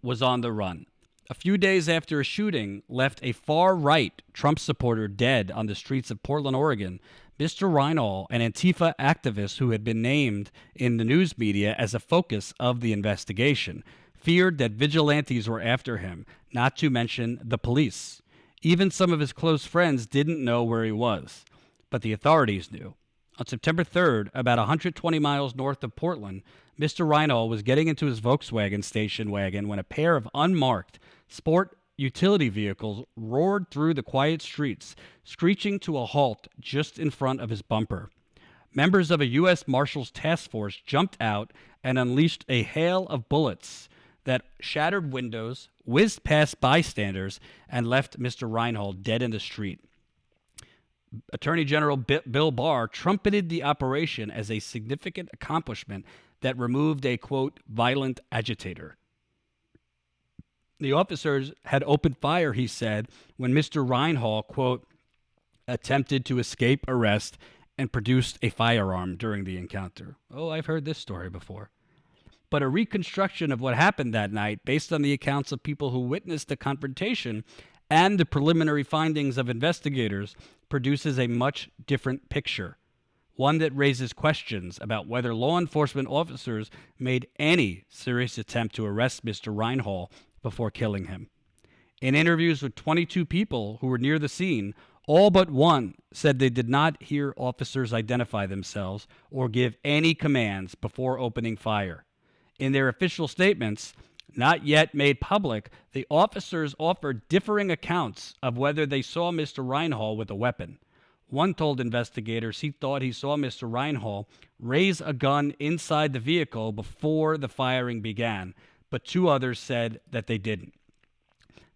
A: was on the run. A few days after a shooting left a far-right Trump supporter dead on the streets of Portland, Oregon, Mr. Reinhall, an Antifa activist who had been named in the news media as a focus of the investigation, feared that vigilantes were after him, not to mention the police. Even some of his close friends didn't know where he was, but the authorities knew. On September 3rd, about 120 miles north of Portland, Mr. Reinhall was getting into his Volkswagen station wagon when a pair of unmarked sport utility vehicles roared through the quiet streets, screeching to a halt just in front of his bumper. Members of a U.S. Marshal's task force jumped out and unleashed a hail of bullets that shattered windows, whizzed past bystanders, and left Mr. Reinhall dead in the street. Attorney General Bill Barr trumpeted the operation as a significant accomplishment that removed a, quote, violent agitator. The officers had opened fire, he said, when Mr. Reinhall, quote, attempted to escape arrest and produced a firearm during the encounter. Oh, I've heard this story before. But a reconstruction of what happened that night, based on the accounts of people who witnessed the confrontation and the preliminary findings of investigators, produces a much different picture. One that raises questions about whether law enforcement officers made any serious attempt to arrest Mr. Reinhall before killing him. In interviews with 22 people who were near the scene, all but one said they did not hear officers identify themselves or give any commands before opening fire. In their official statements, not yet made public, the officers offered differing accounts of whether they saw Mr. Reinhall with a weapon. One told investigators he thought he saw Mr. Reinhall raise a gun inside the vehicle before the firing began, but two others said that they didn't.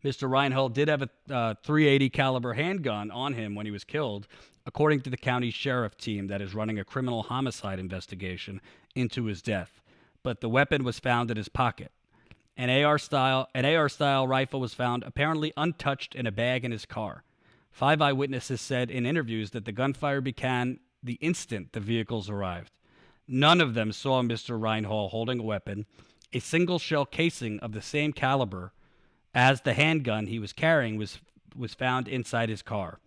A: Mr. Reinhall did have a .380 caliber handgun on him when he was killed, according to the county sheriff team that is running a criminal homicide investigation into his death. But the weapon was found in his pocket. An AR-style rifle was found apparently untouched in a bag in his car. 5 eyewitnesses said in interviews that the gunfire began the instant the vehicles arrived. None of them saw Mr. Reinhall holding a weapon. A single shell casing of the same caliber as the handgun he was carrying was found inside his car.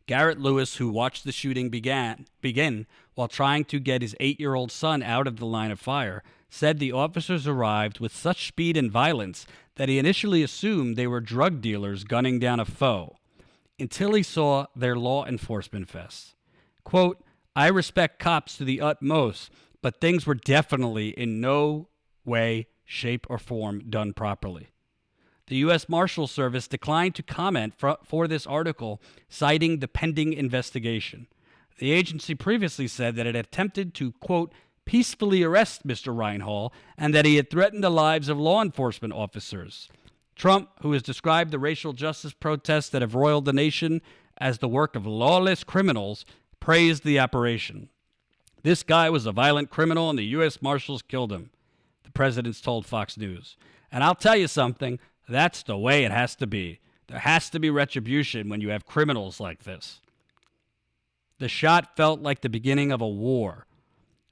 A: Garrett Lewis, who watched the shooting begin while trying to get his 8-year-old son out of the line of fire, said the officers arrived with such speed and violence that he initially assumed they were drug dealers gunning down a foe, until he saw their law enforcement vests. Quote, I respect cops to the utmost, but things were definitely in no way, shape, or form done properly. The U.S. Marshal Service declined to comment for this article, citing the pending investigation. The agency previously said that it attempted to, quote, peacefully arrest Mr. Reinhall and that he had threatened the lives of law enforcement officers. Trump, who has described the racial justice protests that have roiled the nation as the work of lawless criminals, praised the operation. This guy was a violent criminal and the U.S. Marshals killed him, the president told Fox News. And I'll tell you something, that's the way it has to be. There has to be retribution when you have criminals like this. The shot felt like the beginning of a war.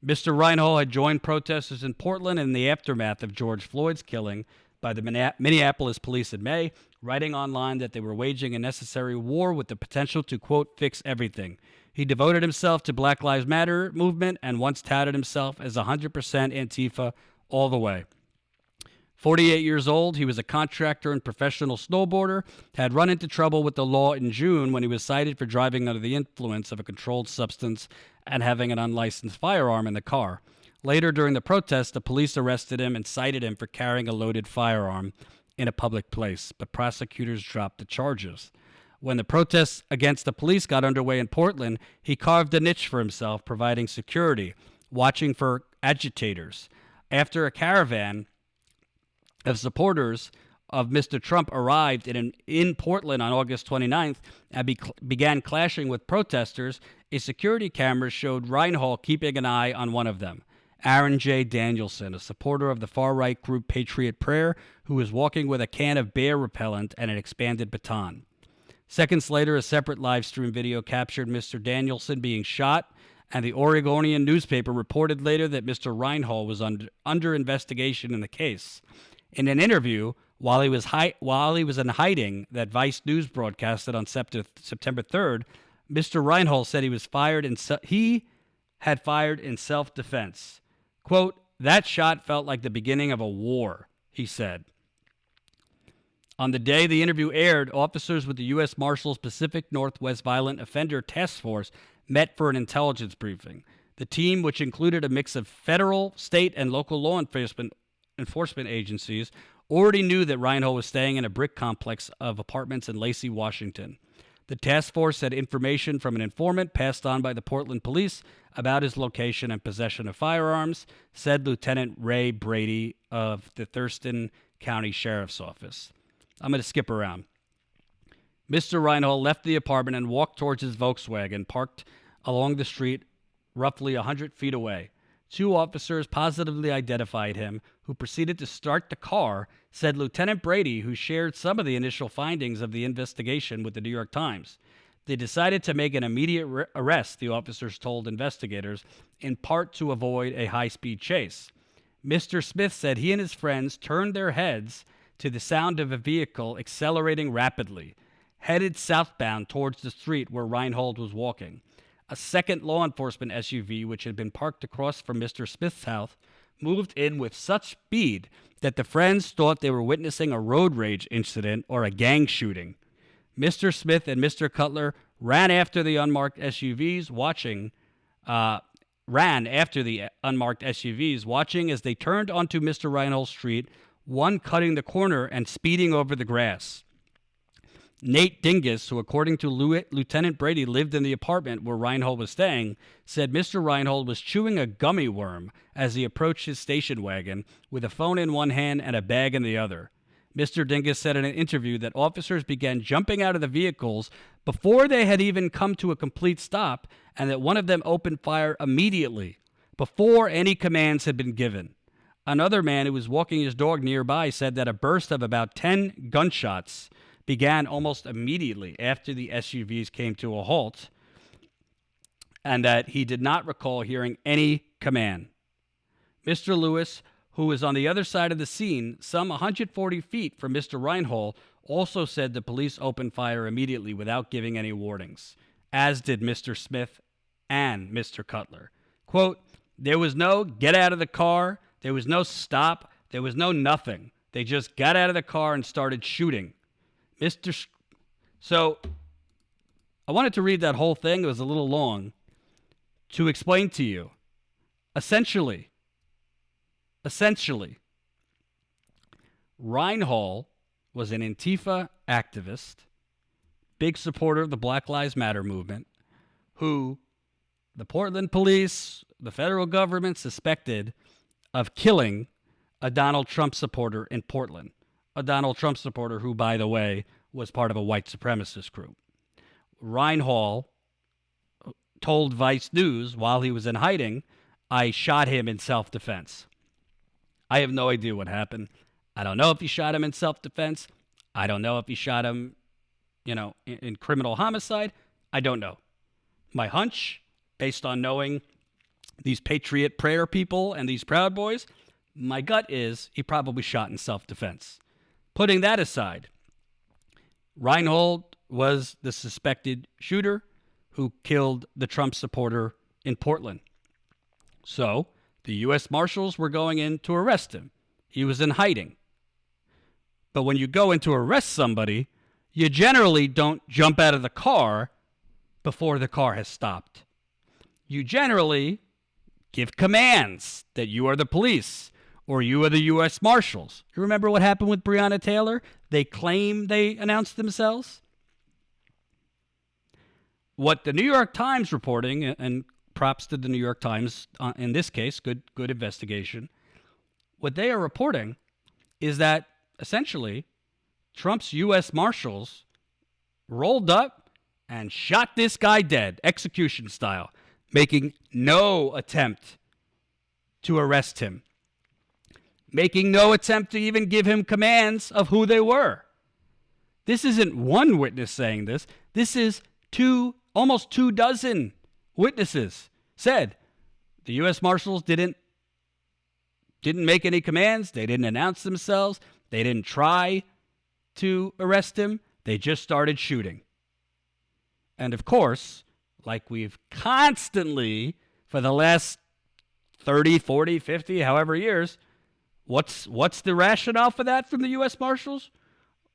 A: Mr. Reinhall had joined protesters in Portland in the aftermath of George Floyd's killing by the Minneapolis police in May, writing online that they were waging a necessary war with the potential to, quote, fix everything. He devoted himself to Black Lives Matter movement and once touted himself as 100% Antifa all the way. 48 years old, he was a contractor and professional snowboarder, had run into trouble with the law in June when he was cited for driving under the influence of a controlled substance and having an unlicensed firearm in the car. Later during the protest, the police arrested him and cited him for carrying a loaded firearm in a public place, but prosecutors dropped the charges. When the protests against the police got underway in Portland, he carved a niche for himself, providing security, watching for agitators. After a caravan of supporters of Mr. Trump arrived in Portland on August 29th and began clashing with protesters, a security camera showed Reinhall keeping an eye on one of them, Aaron J. Danielson, a supporter of the far-right group Patriot Prayer, who was walking with a can of bear repellent and an expanded baton. Seconds later, a separate live stream video captured Mr. Danielson being shot, and the Oregonian newspaper reported later that Mr. Reinhold was under investigation in the case. In an interview while he was in hiding that Vice News broadcasted on September 3rd, Mr. Reinhold said he had fired in self-defense. Quote, "That shot felt like the beginning of a war," he said. On the day the interview aired, officers with the U.S. Marshal's Pacific Northwest Violent Offender Task Force met for an intelligence briefing. The team, which included a mix of federal, state, and local law enforcement agencies, already knew that Reinhold was staying in a brick complex of apartments in Lacey, Washington. The task force had information from an informant passed on by the Portland police about his location and possession of firearms, said Lieutenant Ray Brady of the Thurston County Sheriff's Office. I'm going to skip around. Mr. Reinhold left the apartment and walked towards his Volkswagen, parked along the street roughly 100 feet away. Two officers positively identified him, who proceeded to start the car, said Lieutenant Brady, who shared some of the initial findings of the investigation with the New York Times. They decided to make an immediate arrest, the officers told investigators, in part to avoid a high-speed chase. Mr. Smith said he and his friends turned their heads to the sound of a vehicle accelerating rapidly, headed southbound towards the street where Reinhold was walking. A second law enforcement SUV, which had been parked across from Mr. Smith's house, moved in with such speed that the friends thought they were witnessing a road rage incident or a gang shooting. Mr. Smith and Mr. Cutler ran after the unmarked SUVs, watching as they turned onto Mr. Reinhold's street, one cutting the corner and speeding over the grass. Nate Dingus, who according to Lieutenant Brady lived in the apartment where Reinhold was staying, said Mr. Reinhold was chewing a gummy worm as he approached his station wagon with a phone in one hand and a bag in the other. Mr. Dingus said in an interview that officers began jumping out of the vehicles before they had even come to a complete stop, and that one of them opened fire immediately, before any commands had been given. Another man who was walking his dog nearby said that a burst of about 10 gunshots began almost immediately after the SUVs came to a halt, and that he did not recall hearing any command. Mr. Lewis, who was on the other side of the scene, some 140 feet from Mr. Reinhold, also said the police opened fire immediately without giving any warnings, as did Mr. Smith and Mr. Cutler. Quote, "There was no get out of the car, there was no stop, there was no nothing. They just got out of the car and started shooting." So I wanted to read that whole thing. It was a little long to explain to you. Essentially, Reinhold was an Antifa activist, big supporter of the Black Lives Matter movement, who the Portland police, the federal government suspected of killing a Donald Trump supporter in Portland. A Donald Trump supporter who, by the way, was part of a white supremacist group. Reinhold told Vice News while he was in hiding, "I shot him in self-defense." I have no idea what happened. I don't know if he shot him in self-defense. I don't know if he shot him, in criminal homicide. I don't know. My hunch, based on knowing these Patriot Prayer people and these Proud Boys, my gut is he probably shot in self-defense. Putting that aside, Reinhold was the suspected shooter who killed the Trump supporter in Portland. So the U.S. Marshals were going in to arrest him. He was in hiding. But when you go in to arrest somebody, you generally don't jump out of the car before the car has stopped. You generally give commands that you are the police or you are the U.S. Marshals. You remember what happened with Breonna Taylor? They claim they announced themselves. What the New York Times reporting, and props to the New York Times in this case, good investigation. What they are reporting is that essentially Trump's U.S. Marshals rolled up and shot this guy dead, execution style, making no attempt to arrest him, making no attempt to even give him commands of who they were. This isn't one witness saying this. This is almost 24 witnesses said the U.S. Marshals didn't make any commands. They didn't announce themselves. They didn't try to arrest him. They just started shooting. And of course, like we've constantly, for the last 30, 40, 50, however years, what's the rationale for that from the U.S. Marshals?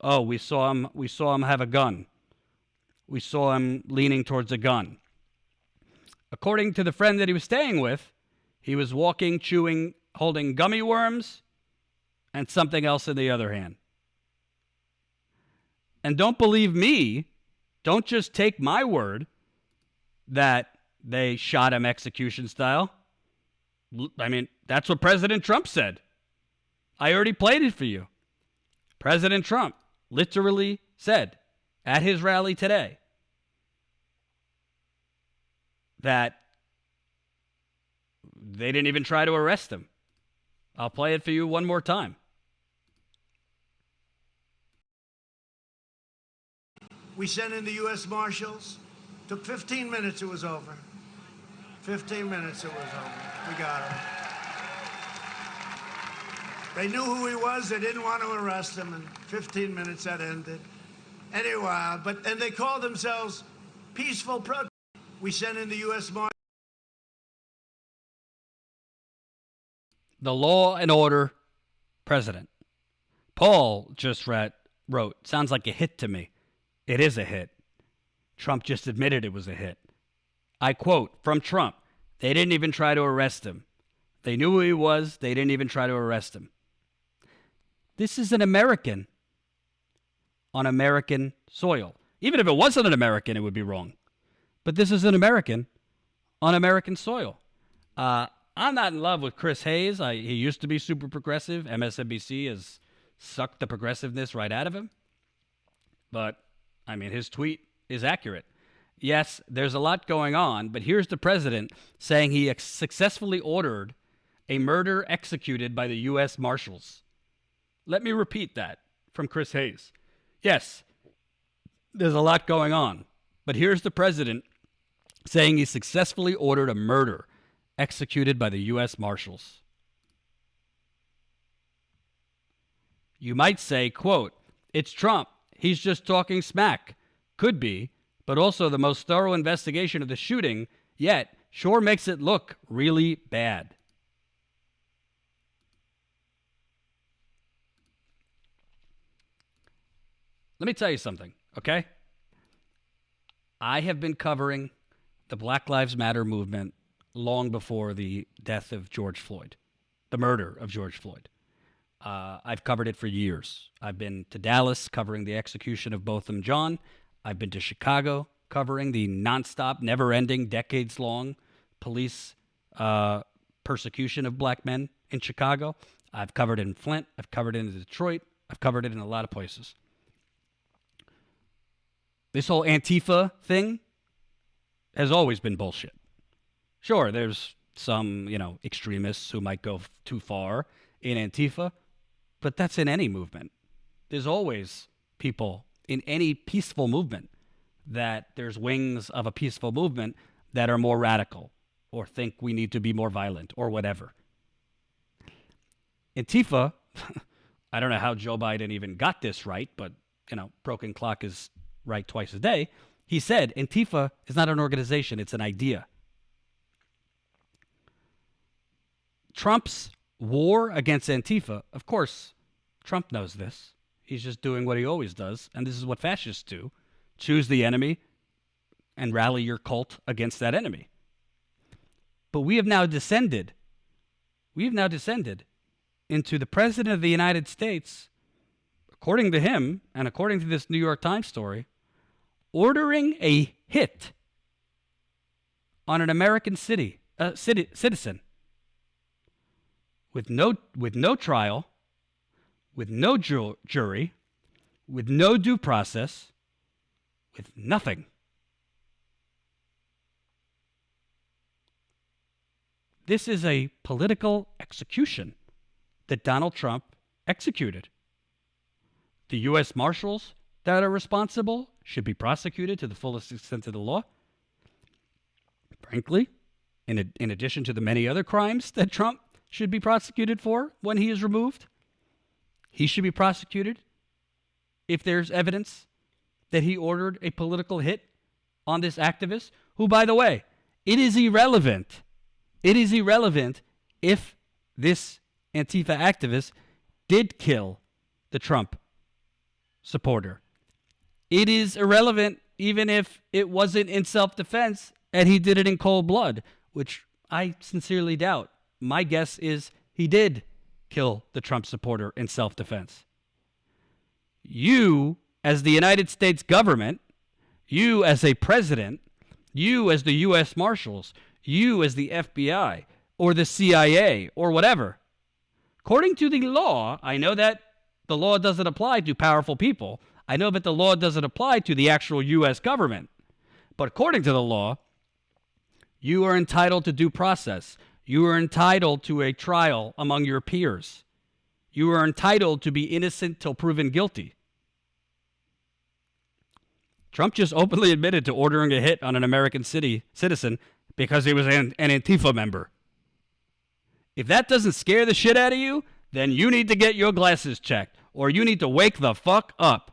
A: Oh, we saw him have a gun. We saw him leaning towards a gun. According to the friend that he was staying with, he was walking, chewing, holding gummy worms and something else in the other hand. And don't believe me. Don't just take my word that they shot him execution style. I mean, that's what President Trump said. I already played it for you. President Trump literally said at his rally today that they didn't even try to arrest him. I'll play it for you one more time.
C: We sent in the U.S. Marshals. Took 15 minutes, it was over. 15 minutes, it was over. We got him. They knew who he was. They didn't want to arrest him. In 15 minutes, that ended. Anyway, and they called themselves peaceful protesters. We sent in the U.S. Marshals.
A: The law and order president. Paul just wrote, sounds like a hit to me. It is a hit. Trump just admitted it was a hit. I quote from Trump, they didn't even try to arrest him. They knew who he was. They didn't even try to arrest him. This is an American on American soil. Even if it wasn't an American, it would be wrong. But this is an American on American soil. I'm not in love with Chris Hayes. He used to be super progressive. MSNBC has sucked the progressiveness right out of him. But, I mean, his tweet is accurate. Yes, there's a lot going on, but here's the president saying he successfully ordered a murder executed by the U.S. Marshals. Let me repeat that from Chris Hayes. Yes, there's a lot going on, but here's the president saying he successfully ordered a murder executed by the U.S. Marshals. You might say, quote, it's Trump. He's just talking smack. Could be, but also the most thorough investigation of the shooting yet sure makes it look really bad. Let me tell you something, okay? I have been covering the Black Lives Matter movement long before the death of George Floyd, the murder of George Floyd. I've covered it for years. I've been to Dallas covering the execution of Botham Jean. I've been to Chicago covering the nonstop, never-ending, decades-long police persecution of black men in Chicago. I've covered it in Flint. I've covered it in Detroit. I've covered it in a lot of places. This whole Antifa thing has always been bullshit. Sure, there's some, extremists who might go too far in Antifa, but that's in any movement. There's always people in any peaceful movement that there's wings of a peaceful movement that are more radical or think we need to be more violent or whatever. Antifa, I don't know how Joe Biden even got this right, but, broken clock is right twice a day. He said Antifa is not an organization, it's an idea. Trump's war against Antifa, of course, Trump knows this. He's just doing what he always does, and this is what fascists do. Choose the enemy and rally your cult against that enemy. But we have now descended into the President of the United States, according to him, and according to this New York Times story, ordering a hit on an American citizen with no trial, with no jury, with no due process, with nothing. This is a political execution that Donald Trump executed. The U.S. Marshals that are responsible should be prosecuted to the fullest extent of the law. Frankly, in addition to the many other crimes that Trump should be prosecuted for when he is removed, he should be prosecuted if there's evidence that he ordered a political hit on this activist, who, by the way, it is irrelevant. It is irrelevant if this Antifa activist did kill the Trump supporter. It is irrelevant even if it wasn't in self-defense and he did it in cold blood, which I sincerely doubt. My guess is he did kill the Trump supporter in self-defense. You, as the United States government, you as a president, you as the U.S. Marshals, you as the FBI or the CIA or whatever, according to the law, I know that the law doesn't apply to powerful people. I know that the law doesn't apply to the actual U.S. government. But according to the law, you are entitled to due process. You are entitled to a trial among your peers. You are entitled to be innocent till proven guilty. Trump just openly admitted to ordering a hit on an American citizen because he was an Antifa member. If that doesn't scare the shit out of you, then you need to get your glasses checked, or you need to wake the fuck up.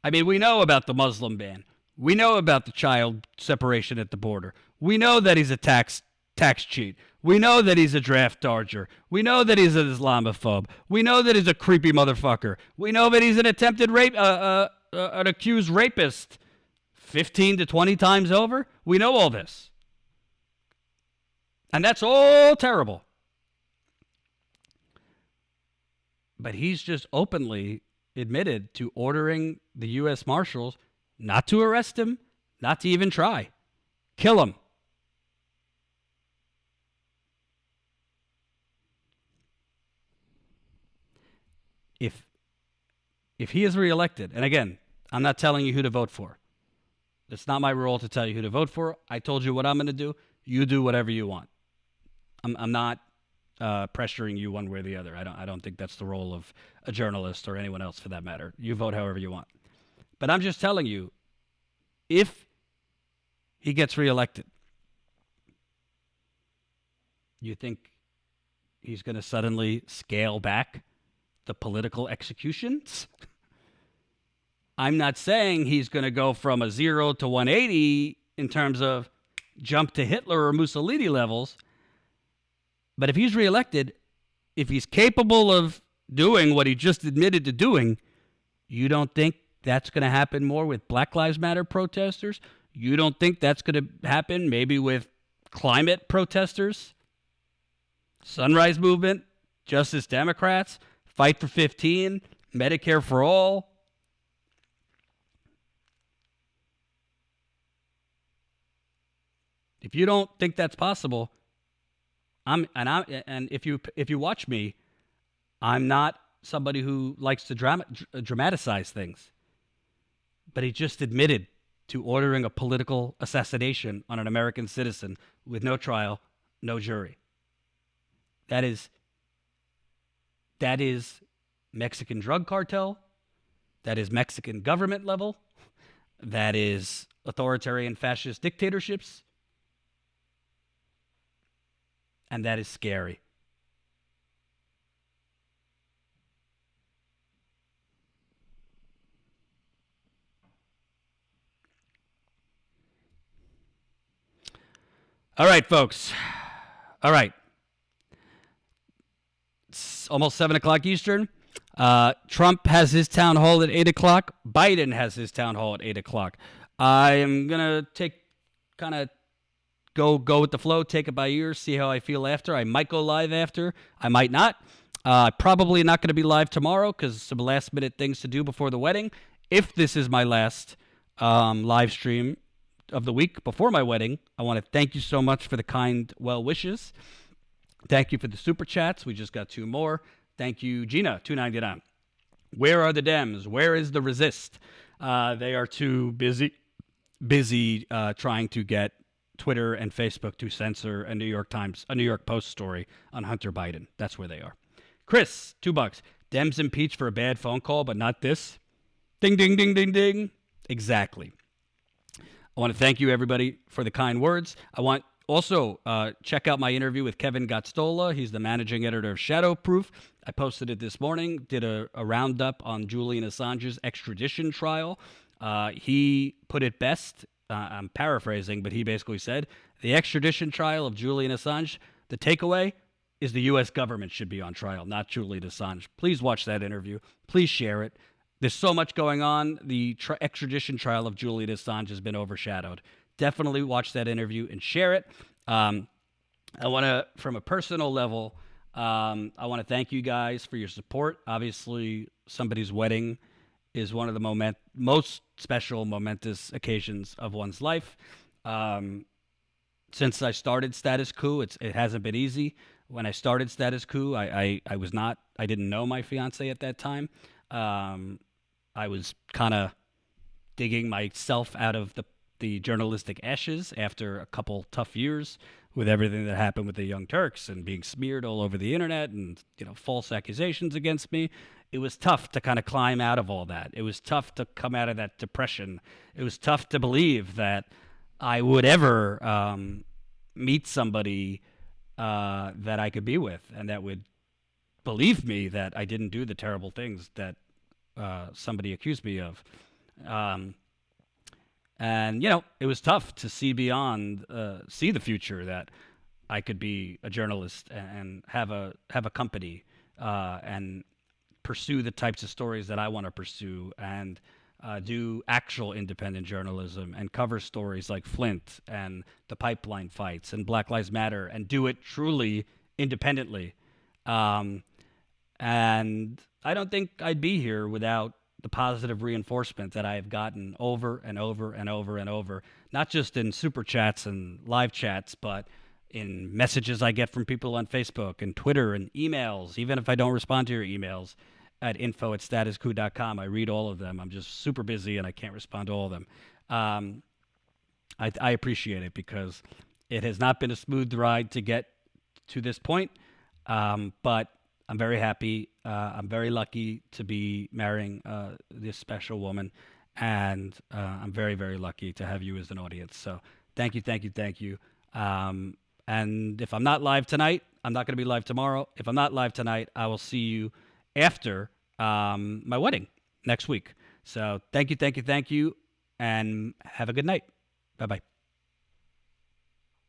A: I mean, we know about the Muslim ban. We know about the child separation at the border. We know that he's a tax cheat. We know that he's a draft dodger. We know that he's an Islamophobe. We know that he's a creepy motherfucker. We know that he's an attempted rape, an accused rapist 15 to 20 times over. We know all this. And that's all terrible. But he's just openly admitted to ordering the U.S. Marshals not to arrest him, not to even try. Kill him. If he is reelected, and again, I'm not telling you who to vote for. It's not my role to tell you who to vote for. I told you what I'm going to do. You do whatever you want. I'm not pressuring you one way or the other. I don't think that's the role of a journalist or anyone else for that matter. You vote however you want. But I'm just telling you, if he gets reelected, you think he's going to suddenly scale back the political executions? I'm not saying he's going to go from a 0 to 180 in terms of jump to Hitler or Mussolini levels. But if he's reelected, if he's capable of doing what he just admitted to doing, you don't think that's going to happen more with Black Lives Matter protesters? You don't think that's going to happen maybe with climate protesters? Sunrise Movement, Justice Democrats, Fight for 15, Medicare for All. If you don't think that's possible, and if you watch me, I'm not somebody who likes to dramatize things. But he just admitted to ordering a political assassination on an American citizen with no trial, no jury. That is Mexican drug cartel. That is Mexican government level. That is authoritarian fascist dictatorships. And that is scary. All right, folks. All right. It's almost 7 o'clock Eastern. Trump has his town hall at 8 o'clock. Biden has his town hall at 8 o'clock. I am going to go with the flow, take it by ear, see how I feel after. I might go live after. I might not. Probably not going to be live tomorrow because some last-minute things to do before the wedding. If this is my last live stream of the week before my wedding, I want to thank you so much for the kind well wishes. Thank you for the super chats. We just got 2 more. Thank you, Gina, $2.99. Where are the Dems? Where is the resist? They are too busy trying to get Twitter and Facebook to censor a New York Post story on Hunter Biden. That's where they are. Chris, $2. Dems impeached for a bad phone call, but not this. Ding, ding, ding, ding, ding. Exactly. I want to thank you, everybody, for the kind words. I want also check out my interview with Kevin Gotstola. He's the managing editor of Shadowproof. I posted it this morning, did a roundup on Julian Assange's extradition trial. He put it best. I'm paraphrasing, but he basically said, the extradition trial of Julian Assange, the takeaway is the U.S. government should be on trial, not Julian Assange. Please watch that interview. Please share it. There's so much going on. The extradition trial of Julian Assange has been overshadowed. Definitely watch that interview and share it. I want to, from a personal level, I want to thank you guys for your support. Obviously, somebody's wedding is one of the most special, momentous occasions of one's life. Since I started Status Coup, it hasn't been easy. When I started Status Coup, I didn't know my fiance at that time. I was kind of digging myself out of the journalistic ashes after a couple tough years with everything that happened with the Young Turks and being smeared all over the internet and, false accusations against me. It was tough to kind of climb out of all that. It was tough to come out of that depression. It was tough to believe that I would ever meet somebody that I could be with and that would believe me that I didn't do the terrible things that somebody accused me of. And, it was tough to see beyond, see the future that I could be a journalist and have a company and pursue the types of stories that I want to pursue and do actual independent journalism and cover stories like Flint and the pipeline fights and Black Lives Matter and do it truly independently. And I don't think I'd be here without the positive reinforcement that I have gotten over and over and over and over, not just in super chats and live chats, but in messages I get from people on Facebook and Twitter and emails. Even if I don't respond to your emails at info@statuscoup.com, I read all of them. I'm just super busy and I can't respond to all of them. I appreciate it because it has not been a smooth ride to get to this point, but I'm very happy. I'm very lucky to be marrying this special woman, and I'm very, very lucky to have you as an audience. So thank you, thank you, thank you. And if I'm not live tonight, I'm not going to be live tomorrow. If I'm not live tonight, I will see you after my wedding next week. So thank you, thank you, thank you, and have a good night. Bye-bye.